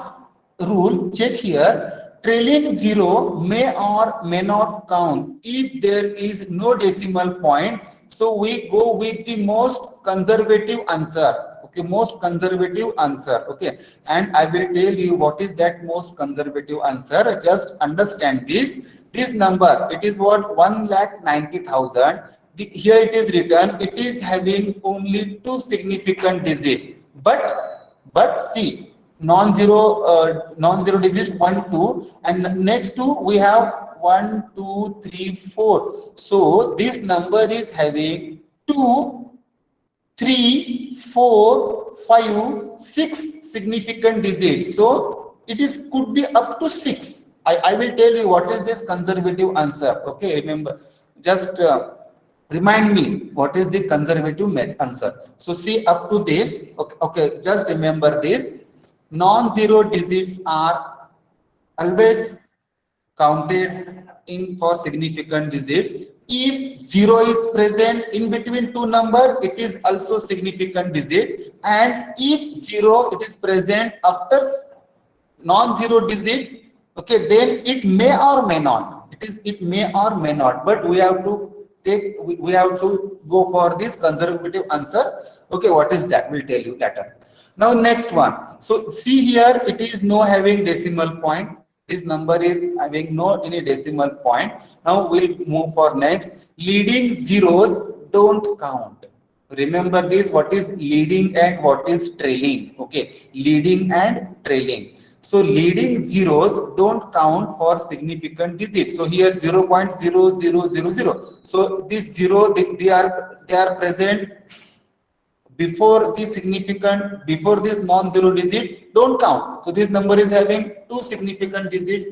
rule, check here, trailing 0 may or may not count if there is no decimal point. So we go with the most conservative answer. Okay, most conservative answer. Okay, and I will tell you what is that most conservative answer. Just understand this. This number, it is what, 1,90,000. Here it is written, it is having only 2 significant digits. But see, non-zero digits 1, 2, and next to we have 1, 2, 3, 4. So this number is having 2, 3, 4, 5, 6 significant digits. So it is could be up to 6. I will tell you what is this conservative answer. Okay, remember, just remind me what is the conservative answer. So see up to this. Okay, just remember this. Non-zero digits are always counted in for significant digits. If 0 is present in between 2 numbers, it is also significant digit. And if 0 it is present after non-zero digit, okay, then it may or may not. It may or may not. But we have to go for this conservative answer. Okay, what is that? We'll tell you later. Now next one. So see here, it is no having decimal point. This number is having no any decimal point. Now we'll move for next. Leading zeros don't count. Remember this, what is leading and what is trailing. Okay, leading and trailing. So leading zeros don't count for significant digits. So here 0.0000. So this 0, they are present before the significant, before this non-zero digit, don't count. So this number is having 2 significant digits.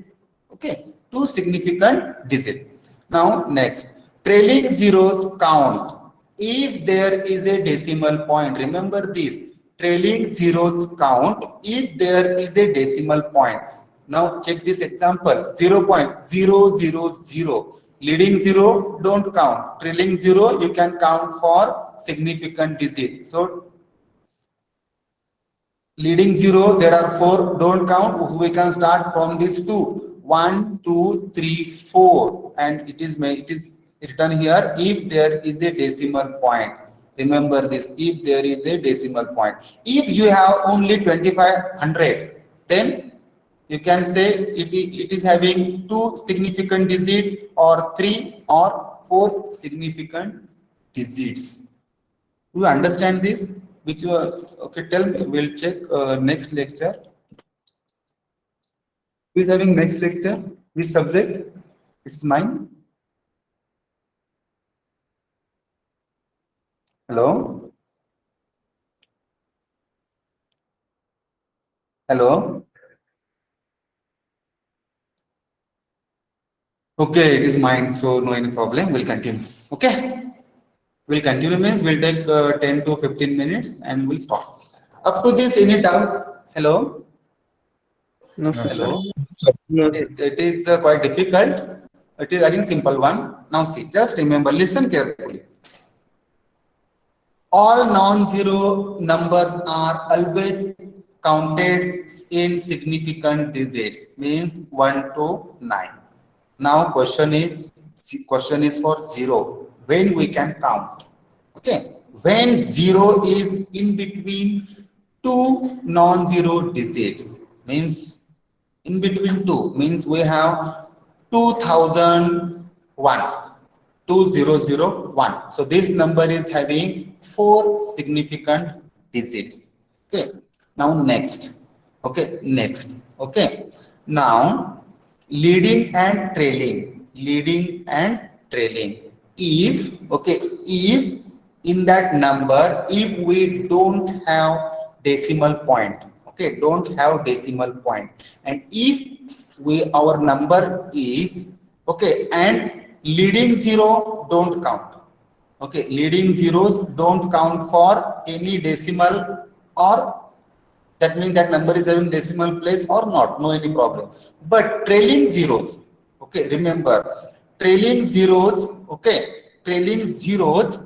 Okay, 2 significant digits. Now next, trailing zeros count if there is a decimal point. Remember this, trailing zeros count if there is a decimal point. Now check this example, 0.000. Leading 0 don't count. Trailing 0 you can count for significant digit. So leading 0, there are 4, don't count. We can start from this 2. 1, 2, 3, 4, and it is written here if there is a decimal point. Remember this, if there is a decimal point. If you have only 2500, then you can say it is having 2 significant digits or 3 or 4 significant digits. Do you understand this? Which okay, tell me, we'll check next lecture. Who is having next lecture? Which subject? It's mine. Hello? Hello? Okay, it is mine, so no any problem. We'll continue. Okay? We'll continue means we'll take 10 to 15 minutes and we'll stop. Up to this, any doubt? Hello? No, sir. Hello? No, sir. It is quite difficult. It is again simple one. Now see, just remember, listen carefully. All non-zero numbers are always counted in significant digits, means 1 to 9. Now question is for 0. When we can count? Okay. When 0 is in between 2 non-zero digits, means in between 2, means we have 2001, 2001. So this number is having 4 significant digits. Okay. Now next. Okay. Next. Okay. Now leading and trailing. Leading and trailing. If, okay, if in that number, if we don't have decimal point, okay, don't have decimal point, and if our number is, okay, and leading 0 don't count, okay, leading zeros don't count for any decimal, or that means that number is having decimal place or not, no any problem. But trailing zeros, okay, remember, trailing zeros, okay, trailing zeros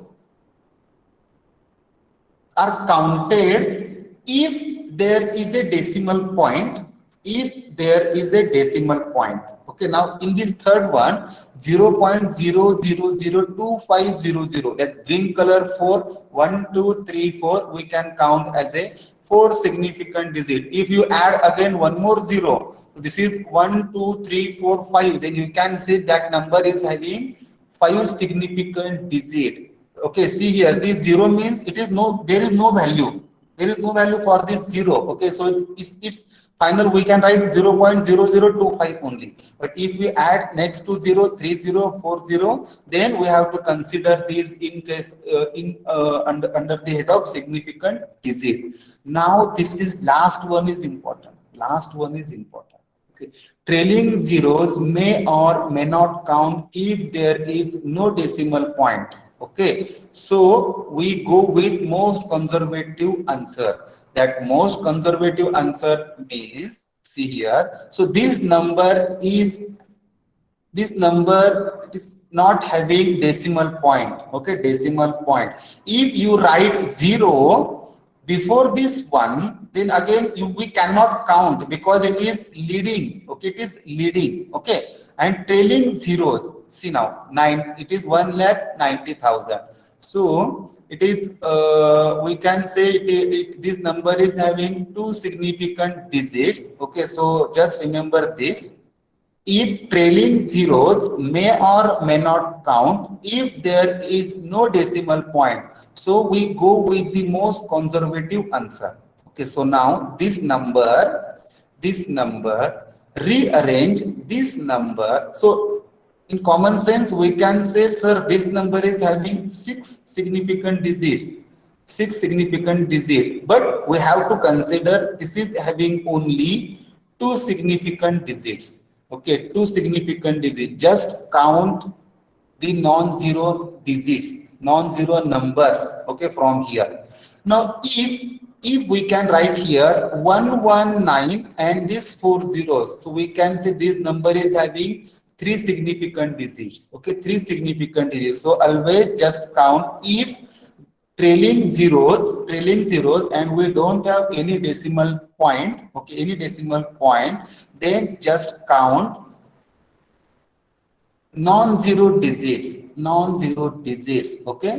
are counted if there is a decimal point, if there is a decimal point. Okay, now in this third one, 0.000250, that green color 4, 1, 2, 3, 4, we can count as a 4 significant digit. If you add again one more 0, this is 1, 2, 3, 4, 5, then you can say that number is having 5 significant digit. Okay, see here, this 0 means it is no, there is no value. There is no value for this 0. Okay, so it's final, we can write 0.0025 only. But if we add next to 0, 30, 40, then we have to consider these in case under the head of significant digit. Now this is last one is important. Last one is important. Okay. Trailing zeros may or may not count if there is no decimal point. Okay, so we go with most conservative answer. That most conservative answer is, see here, so this number is not having decimal point. Okay, decimal point. If you write 0 before this one, then again we cannot count because it is leading. Okay, it is leading. Okay, and trailing zeros, see now 9, it is 1,90,000. So it is we can say this number is having 2 significant digits. Okay, so just remember this. If trailing zeros may or may not count if there is no decimal point, so we go with the most conservative answer. Okay, so now this number, rearrange this number. So in common sense, we can say, sir, this number is having 6 significant digits. 6 significant digits. But we have to consider this is having only 2 significant digits. Okay, 2 significant digits. Just count the non-zero digits, non-zero numbers. Okay, from here. Now, if we can write here 119 and this 4 zeros, so we can say this number is having 3 significant digits. Okay, 3 significant digits. So always just count if trailing zeros, and we don't have any decimal point. Okay, any decimal point, then just count non-zero digits. Non zero digits. Okay,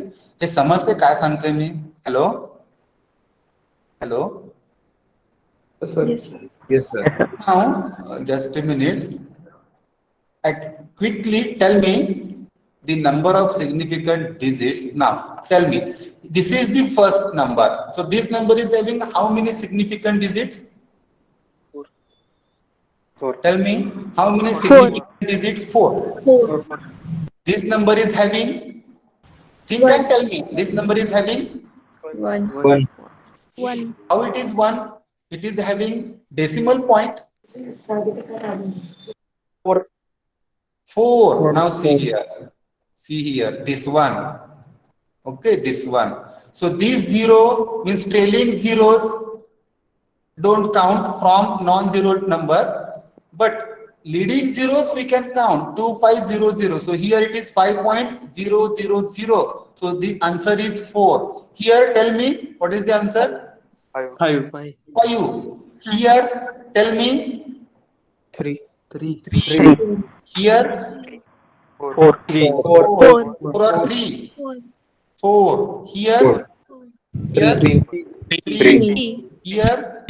हे समजते काय सांगते मी? Hello hello. Yes. Yes, sir. Now, just a minute. Quickly tell me the number of significant digits. Now, tell me. This is the first number. So this number is having how many significant digits? Four. Tell me how many Four. significant digits? 4. 4. This number is having. Think One. and tell me. This number is having. 1. 1. 1. How it is 1? It is having decimal point. 4. 4. Now see here. See here. This one. Okay, this one. So these 0 means trailing zeros don't count from non-zero number, but leading zeros we can count 2500. So here it is 5.000. So the answer is 4. Here tell me what is the answer? 5. 5. Here tell me 3. 3. Here 4. 3. 4. 4. 4 or 3. 4. 4. Here 3. 3. Here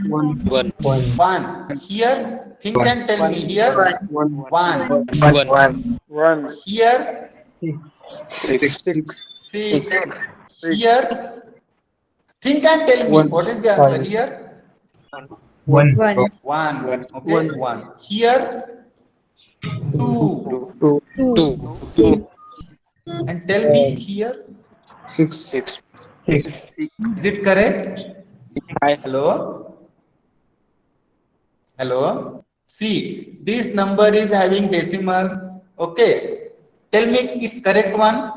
1. 1. Here think and tell me. Here 1. 1. Here 6. 6. Here think and tell me what is the answer. Here 1. 1. Okay, 1. Here 2. 2. And tell me here, 6. is it correct? Hello? Hello? See, this number is having decimal. Okay. Tell me it's correct one.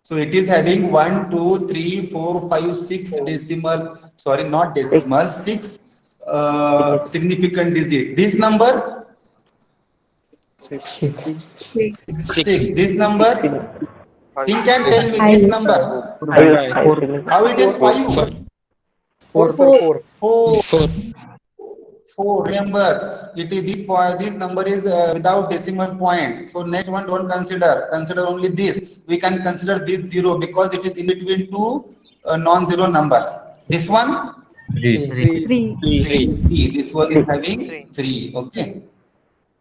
So it is having 1, 2, 3, 4, 5, 6 decimal. Sorry, not decimal. 6 significant digit. This number 6. This number. Think and tell me this number. How it is 5? 4. 4. Remember, it is this point. This number is without decimal point. So next one don't consider. Consider only this. We can consider this 0 because it is in between two non-zero numbers. This one 3. 3. This one is having 3. Okay.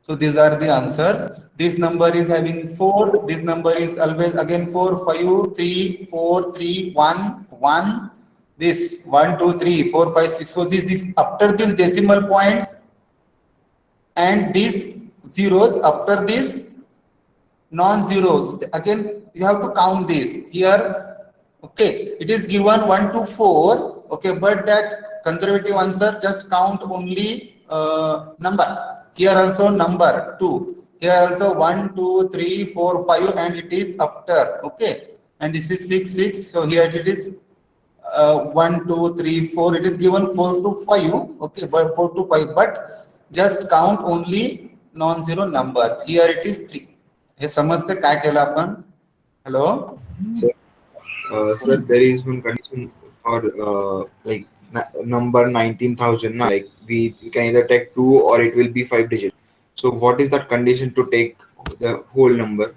So these are the answers. This number is having 4. This number is always again 4, 5, 3, 4, 3, 1, 1. This 1, 2, 3, 4, 5, 6. So this after this decimal point and these zeros after this non-zeros. Again, you have to count this here. Okay, it is given 1 to 4. Okay, but that conservative answer just count only number. Here also number 2. Here also 1, 2, 3, 4, 5, and it is after. Okay, and this is 6, 6. So here it is 1, 2, 3, 4. It is given 4 to 5. Okay, but 4 to 5. But just count only non-zero numbers. Here it is 3. हे समजते काय केलं आपण? Hello. Sir, there is one condition for like number 19,000. Like we can either take 2 or it will be 5 digits. So what is that condition to take the whole number?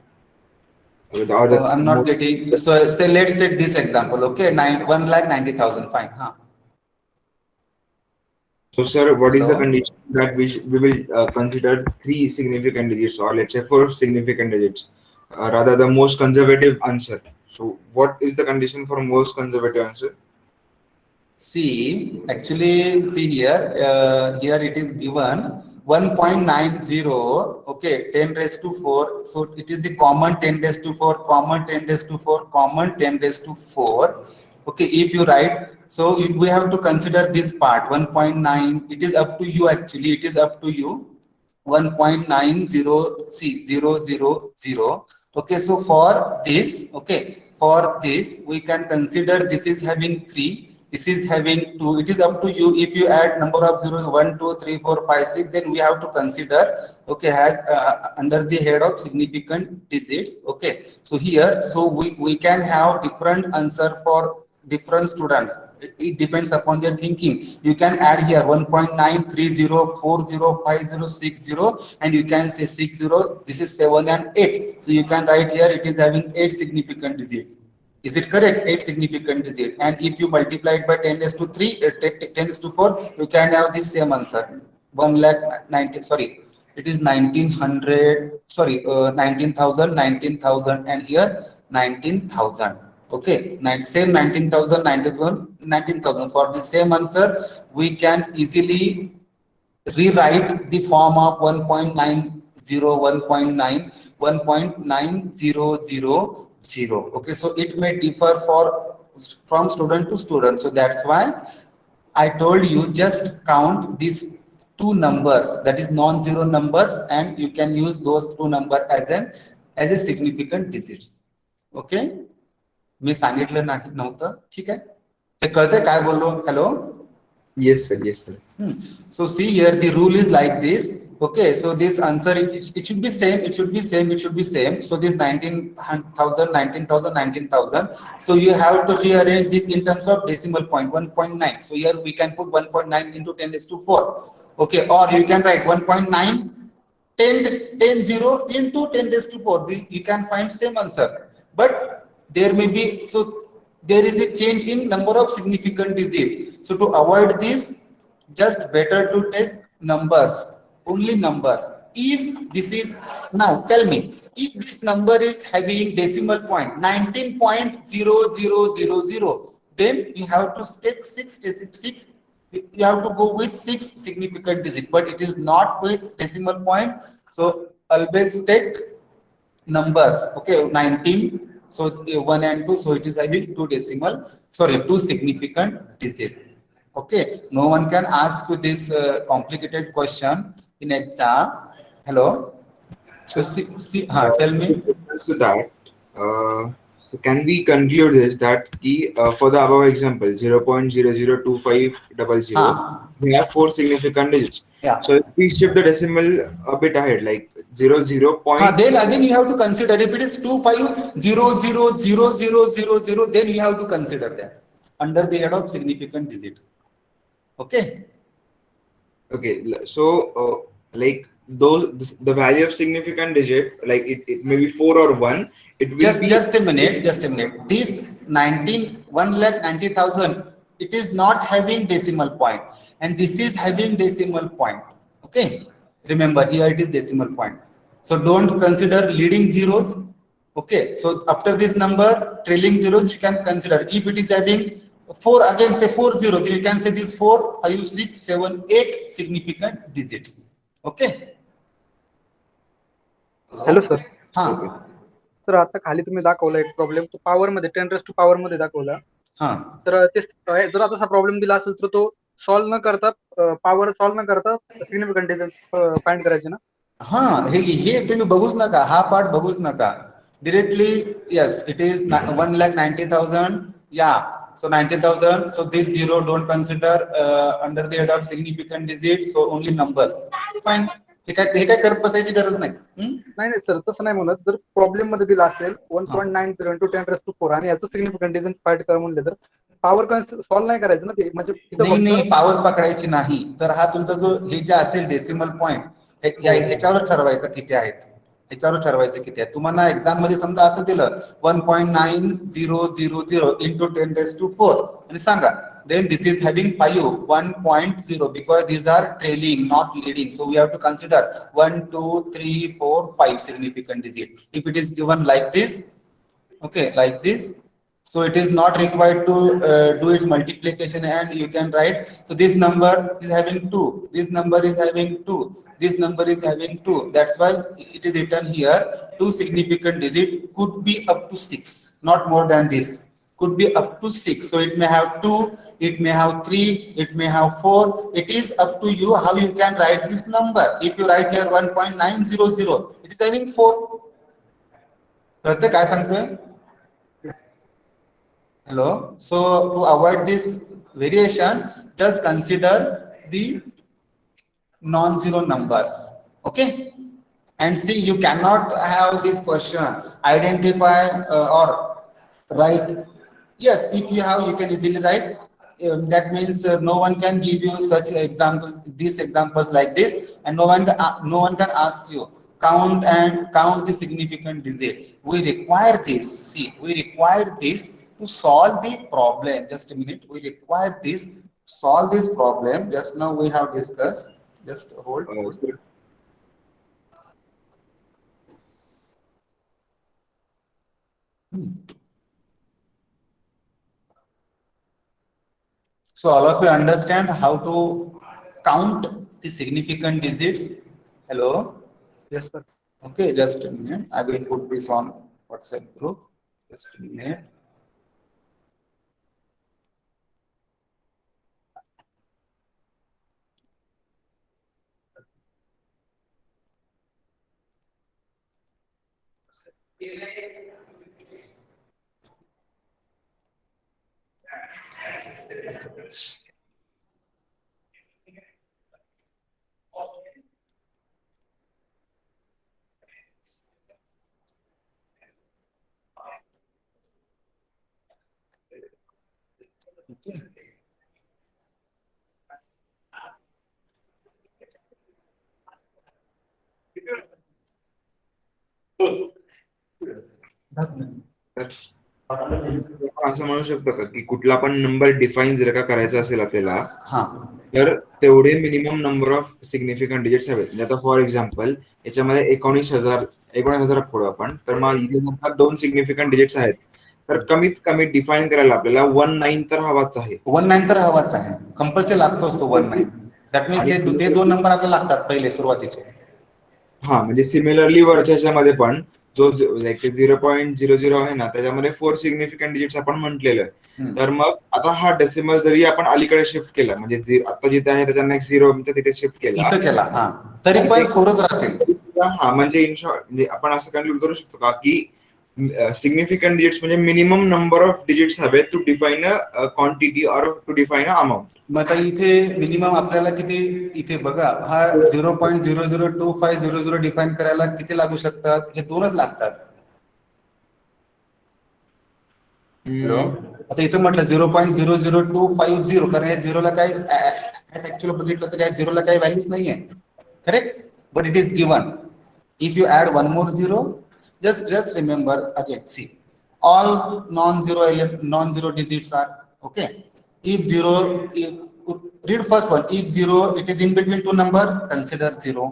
I'm not getting. So say let's take this example. Okay, 1,90,000. Fine. Huh? So sir, what is the Hello? condition that we will consider 3 significant digits, or let's say 4 significant digits, rather the most conservative answer? So what is the condition for most conservative answer? See, actually, see here. Here it is given 1.90. Okay, 10 raised to 4. So it is the common 10 raised to 4, common 10 raised to 4, common 10 raised to 4. Okay, if you write, so we have to consider this part 1.9. It is up to you. Actually, it is up to you. 1.90 see 000. Okay, so for this, we can consider this is having 3. This is having 2. It is up to you. If you add number of zeros 1, 2, 3, 4, 5, 6, then we have to consider, okay, has under the head of significant digits. Okay, so here, so we can have different answer for different students. It depends upon their thinking. You can add here 1.930405060, and you can say 60. This is 7 and 8. So you can write here it is having 8 significant digits. Is it correct? 8 significant digits. And if you multiply it by 10 raised to 3, 10 raised to 4, you can have this same answer. 1,90,000. Sorry, it is 1900. Sorry, 19,000, 19,000, and here 19,000. Okay, same 19,000, 19,000, 19,000. For the same answer, we can easily rewrite the form of 1.90, 1.9, 1.9000. Okay, so it may differ from student to student. So that's why I told you just count these two numbers, that is non-zero numbers, and you can use those two numbers as a significant digits. Okay, मी सांगितलं नाही नव्हतं. ठीक आहे, ते कळतंय काय बोललो? Hello. Yes, sir. Yes, sir. So see here, the rule is like this. Okay, so this answer, it should be same. It should be same. It should be same. So this 19,000, 19,000, 19,000. So you have to rearrange this in terms of decimal point, 1.9. So here we can put 1.9 into 10 raised to 4. Okay, or you can write 1.9 10 0 into 10 raised to 4. You can find same answer. But there may be, so there is a change in number of significant digits. So to avoid this, just better to take numbers, only numbers. If this is, now tell me, if this number is having decimal point 19.0000, then you have to take 6. You have to go with 6 significant digits, but it is not with decimal point. So always take numbers. Okay, 19. So 1 and 2, so it is having 2 significant digits. Okay, no one can ask you this complicated question in exam. Hello. So see, tell me. So that, so can we conclude this that for the above example 0.002500, we have 4 significant digits. Yeah. So if we shift the decimal a bit ahead, like 00. Then again you have to consider if it is 25000000, then you have to consider that under the head of significant digit. Okay. Okay, so like the value of significant digit, like it may be 4 or 1. It will Just be a minute. This 1,90,000, it is not having decimal point, and this is having decimal point. Okay. Remember, here it is decimal point. So don't consider leading zeros. Okay. So after this number, trailing zeros, you can consider. If it is having 4, again say 40, then you can say this 4, 5, 6, 7, 8 significant digits. Okay. Hello sir. हा. Sir आता खाली तुम्ही दाखवला एक problem, तो power मध्ये 10 raised to power मध्ये दाखवला. हा. तर ते जर आता असा प्रॉब्लेम दिला असेल तर तो सॉल्व्ह न करता पॉवर सॉल्व्ह न करता सिग्निफिकंट डिजिट फाइंड करायचे ना. हा, हे तुम्ही बघूच नका, हा पार्ट बघूच नका. Directly, yes, it is 1,90,000. Yeah. So 90,000. So this 0 don't consider under the head of significant digit. So only numbers. Fine. हे काय करत बसायची गरज नाही. नाही सर, तसं नाही म्हणत. जर प्रॉब्लेम मध्ये दिला असेल 1.90 into 10 raised to 4 आणि याचं सिग्निफिकंट डिजिट फाइंड कर म्हणले तर पॉवर सॉल्व्ह नाही करायचं ना ते, म्हणजे नाही पॉवर पकडायची नाही. तर हा तुमचा जो हे जे असेल डेसिमल पॉइंट, ह्याच्यावर ठरवायचं किती आहेत, ह्याच्यावर ठरवायचं किती आहे. तुम्हाला एक्झाम मध्ये समजा असं दिलं 1.9000 into 10 raised to 4 आणि सांगा, then this is having 5, 1.0, because these are trailing, not leading. So we have to consider 1, 2, 3, 4, 5 significant digit. If it is given like this, okay, like this, so it is not required to do its multiplication, and you can write. So this number is having 2, this number is having 2, this number is having 2. That's why it is written here 2 significant digit, could be up to 6, not more than this, could be up to 6. So it may have 2, it may have 3, it may have 4. It is up to you how you can write this number. If you write here 1.900, it is having 4. कळतं काय सांगतोय? Hello. So to avoid this variation, just consider the non-zero numbers. Okay. And see, you cannot have this question identify or write Yes, if you have, you can easily write. That means no one can give you such examples, these examples like this, and no one can ask you count the significant digit. We require this. See, we require this to solve the problem. Just a minute. We require this to solve this problem. Just now we have discussed. Just hold. Sir, So all of you understand how to count the significant digits? Hello? Yes, sir. Okay, just a minute. I will put this on WhatsApp group. Just a minute. आपण असं म्हणू शकतो का की कुठला पण number define जर का करायचा असेल आपल्याला हाँ, तर तेवढे minimum number of significant digits हवेत. म्हणजे आता फॉर एक्झाम्पल याच्यामध्ये 19,000 पकडू आपण, तर मग इथे जर का 2 सिग्निफिकंट डिजिट्स आहेत तर कमीत कमी डिफाईन करायला आपल्याला 19 तर हवाच आहे. 19 तर हवाच आहे. कंपल्सरी लागतोच तो 19. दॅट मीन्स ते दोन नंबर आपल्याला लागतात पहिले सुरुवातीचे. हा, म्हणजे सिमिलरली वरच्या ह्याच्यामध्ये पण जो लाईक 0.00 आहे ना, त्याच्यामध्ये 4 सिग्निफिकंट डिजिट्स आपण म्हटलेलं आहे. तर मग आता हा डेसिमल जरी आपण अलीकडे शिफ्ट केला, म्हणजे आता जिथे आहे त्याच्या नेक्स्ट 0 तिथे शिफ्ट केला, इथं केला हा तरी पण 4च राहतील. हा म्हणजे इन शॉर्ट म्हणजे आपण असं कन्क्लूड करू शकतो का की सिग्निफिकंट डिजिट्स म्हणजे मिनिमम नंबर ऑफ डिजिट्स हवे to define a quantity or to define a amount. मग आता इथे मिनिमम आपल्याला किती, इथे बघा हा 0.002500 डिफाईन करायला किती लागू शकतात? हे 2च लागतात. हॅलो, आता इथं म्हटलं 0.00250, कारण या झिरोला काही ऍक्च्युअली बघितलं तर या झिरोला काही व्हॅल्यूच नाहीये. Correct, but it is given. If you add one more zero, just remember again, see, all non-zero digits are okay. If zero, read first one. If zero, it is in between two number, consider zero.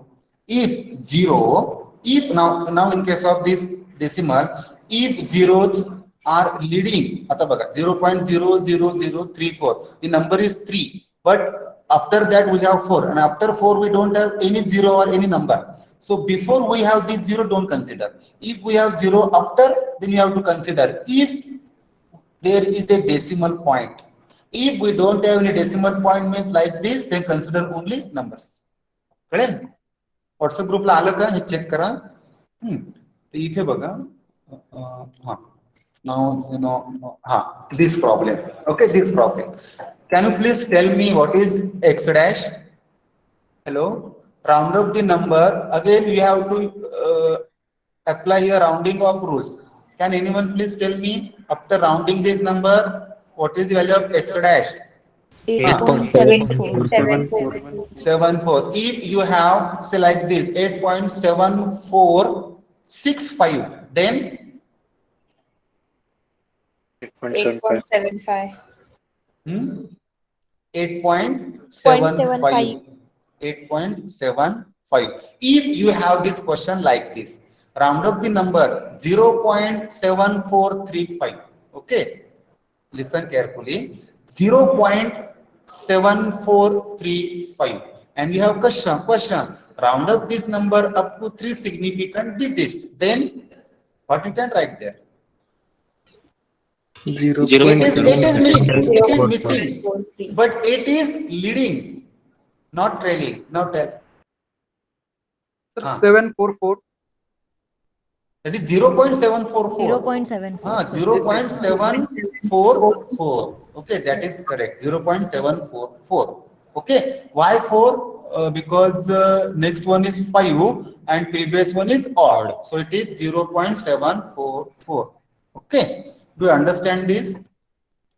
If now in case of this decimal, if zeros are leading, आता बघा 0.00034, the number is 3, but after that we have 4, and after 4 we don't have any zero or any number. So before we have this zero, don't consider. If we have zero after, then you have to consider if there is a decimal point. If we don't have any decimal point, means like this, then consider only numbers. कळेल? WhatsApp ग्रुपला आलं का हे check करा. तर इथे बघा, हा now ha, this problem. Okay, this problem. Can you please tell me what is x dash? Hello, round up the number. Again you have to apply here rounding of rules. Can anyone please tell me, after rounding this number, what is the value of x dash? 8.74. 74. If you have, say like this, 8.7465, then 8.75. 8.75. 8.75. If you have this question like this, round up the number 0.7435. Okay, listen carefully. 0.7435, and you have question, round up this number up to 3 significant digits, then what you can write there? 0. It is missing, but it is leading, not trailing. Now tell. Sir, 744. That is 0.744. 0.74. 0.744. Okay, that is correct. 0.744. Okay, why 4? Because next one is 5 and previous one is odd, so it is 0.744. Okay, do you understand this?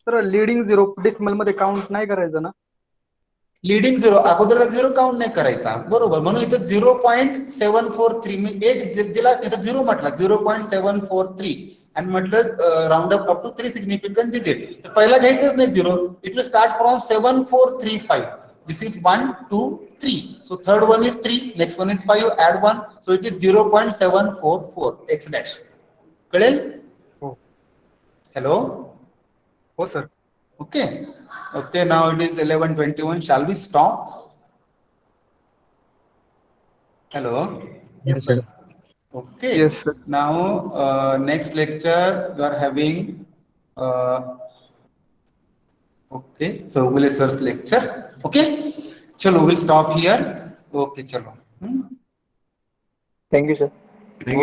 तर leading zero decimal मध्ये count नाही करायचं ना? Leading zero अगोदरला zero count नाही करायचा, बरोबर. म्हणून इथं 0.743 मी 8 दिला, तिथं झिरो म्हटला 0.743 आणि म्हटलं round up to 3 significant digit. पहिला घ्यायचंच नाही झिरो, it will start from 7435. This is 1 2 3. So third one is 3, next one is 5, add 1, so it is 0.744 x dash. कळेल? हो. हॅलो. हो sir. Okay. Okay, now it is 11:21. Shall we stop? Hello. Yes, sir. Okay. Yes, sir. Now, next lecture you are having. Okay, Chaugule sir's lecture. Okay. Chalo, we'll stop here. Okay, chalo. Thank you, sir.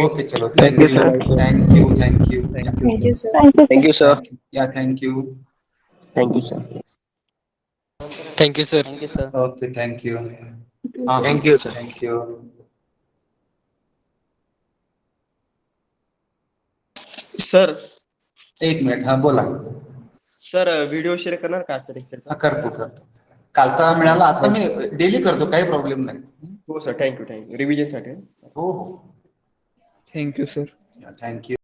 Okay, chalo. Thank you, sir. Thank you. Thank you. Thank you, sir. Thank you, sir. Yeah, thank you. Thank you, sir. Thank you, sir. Thank you, sir. Okay, thank you. Thank you, sir. Thank you. Sir एक minute, हा बोला. Sir video share करणार का आजच्या लेक्चरचा? हा, करतो. कालचा मिळाला, आजचा मी डेली करतो, काही प्रॉब्लेम नाही. हो सर, थँक्यू रिव्हिजन साठी. हो. Thank you, sir. थँक्यू.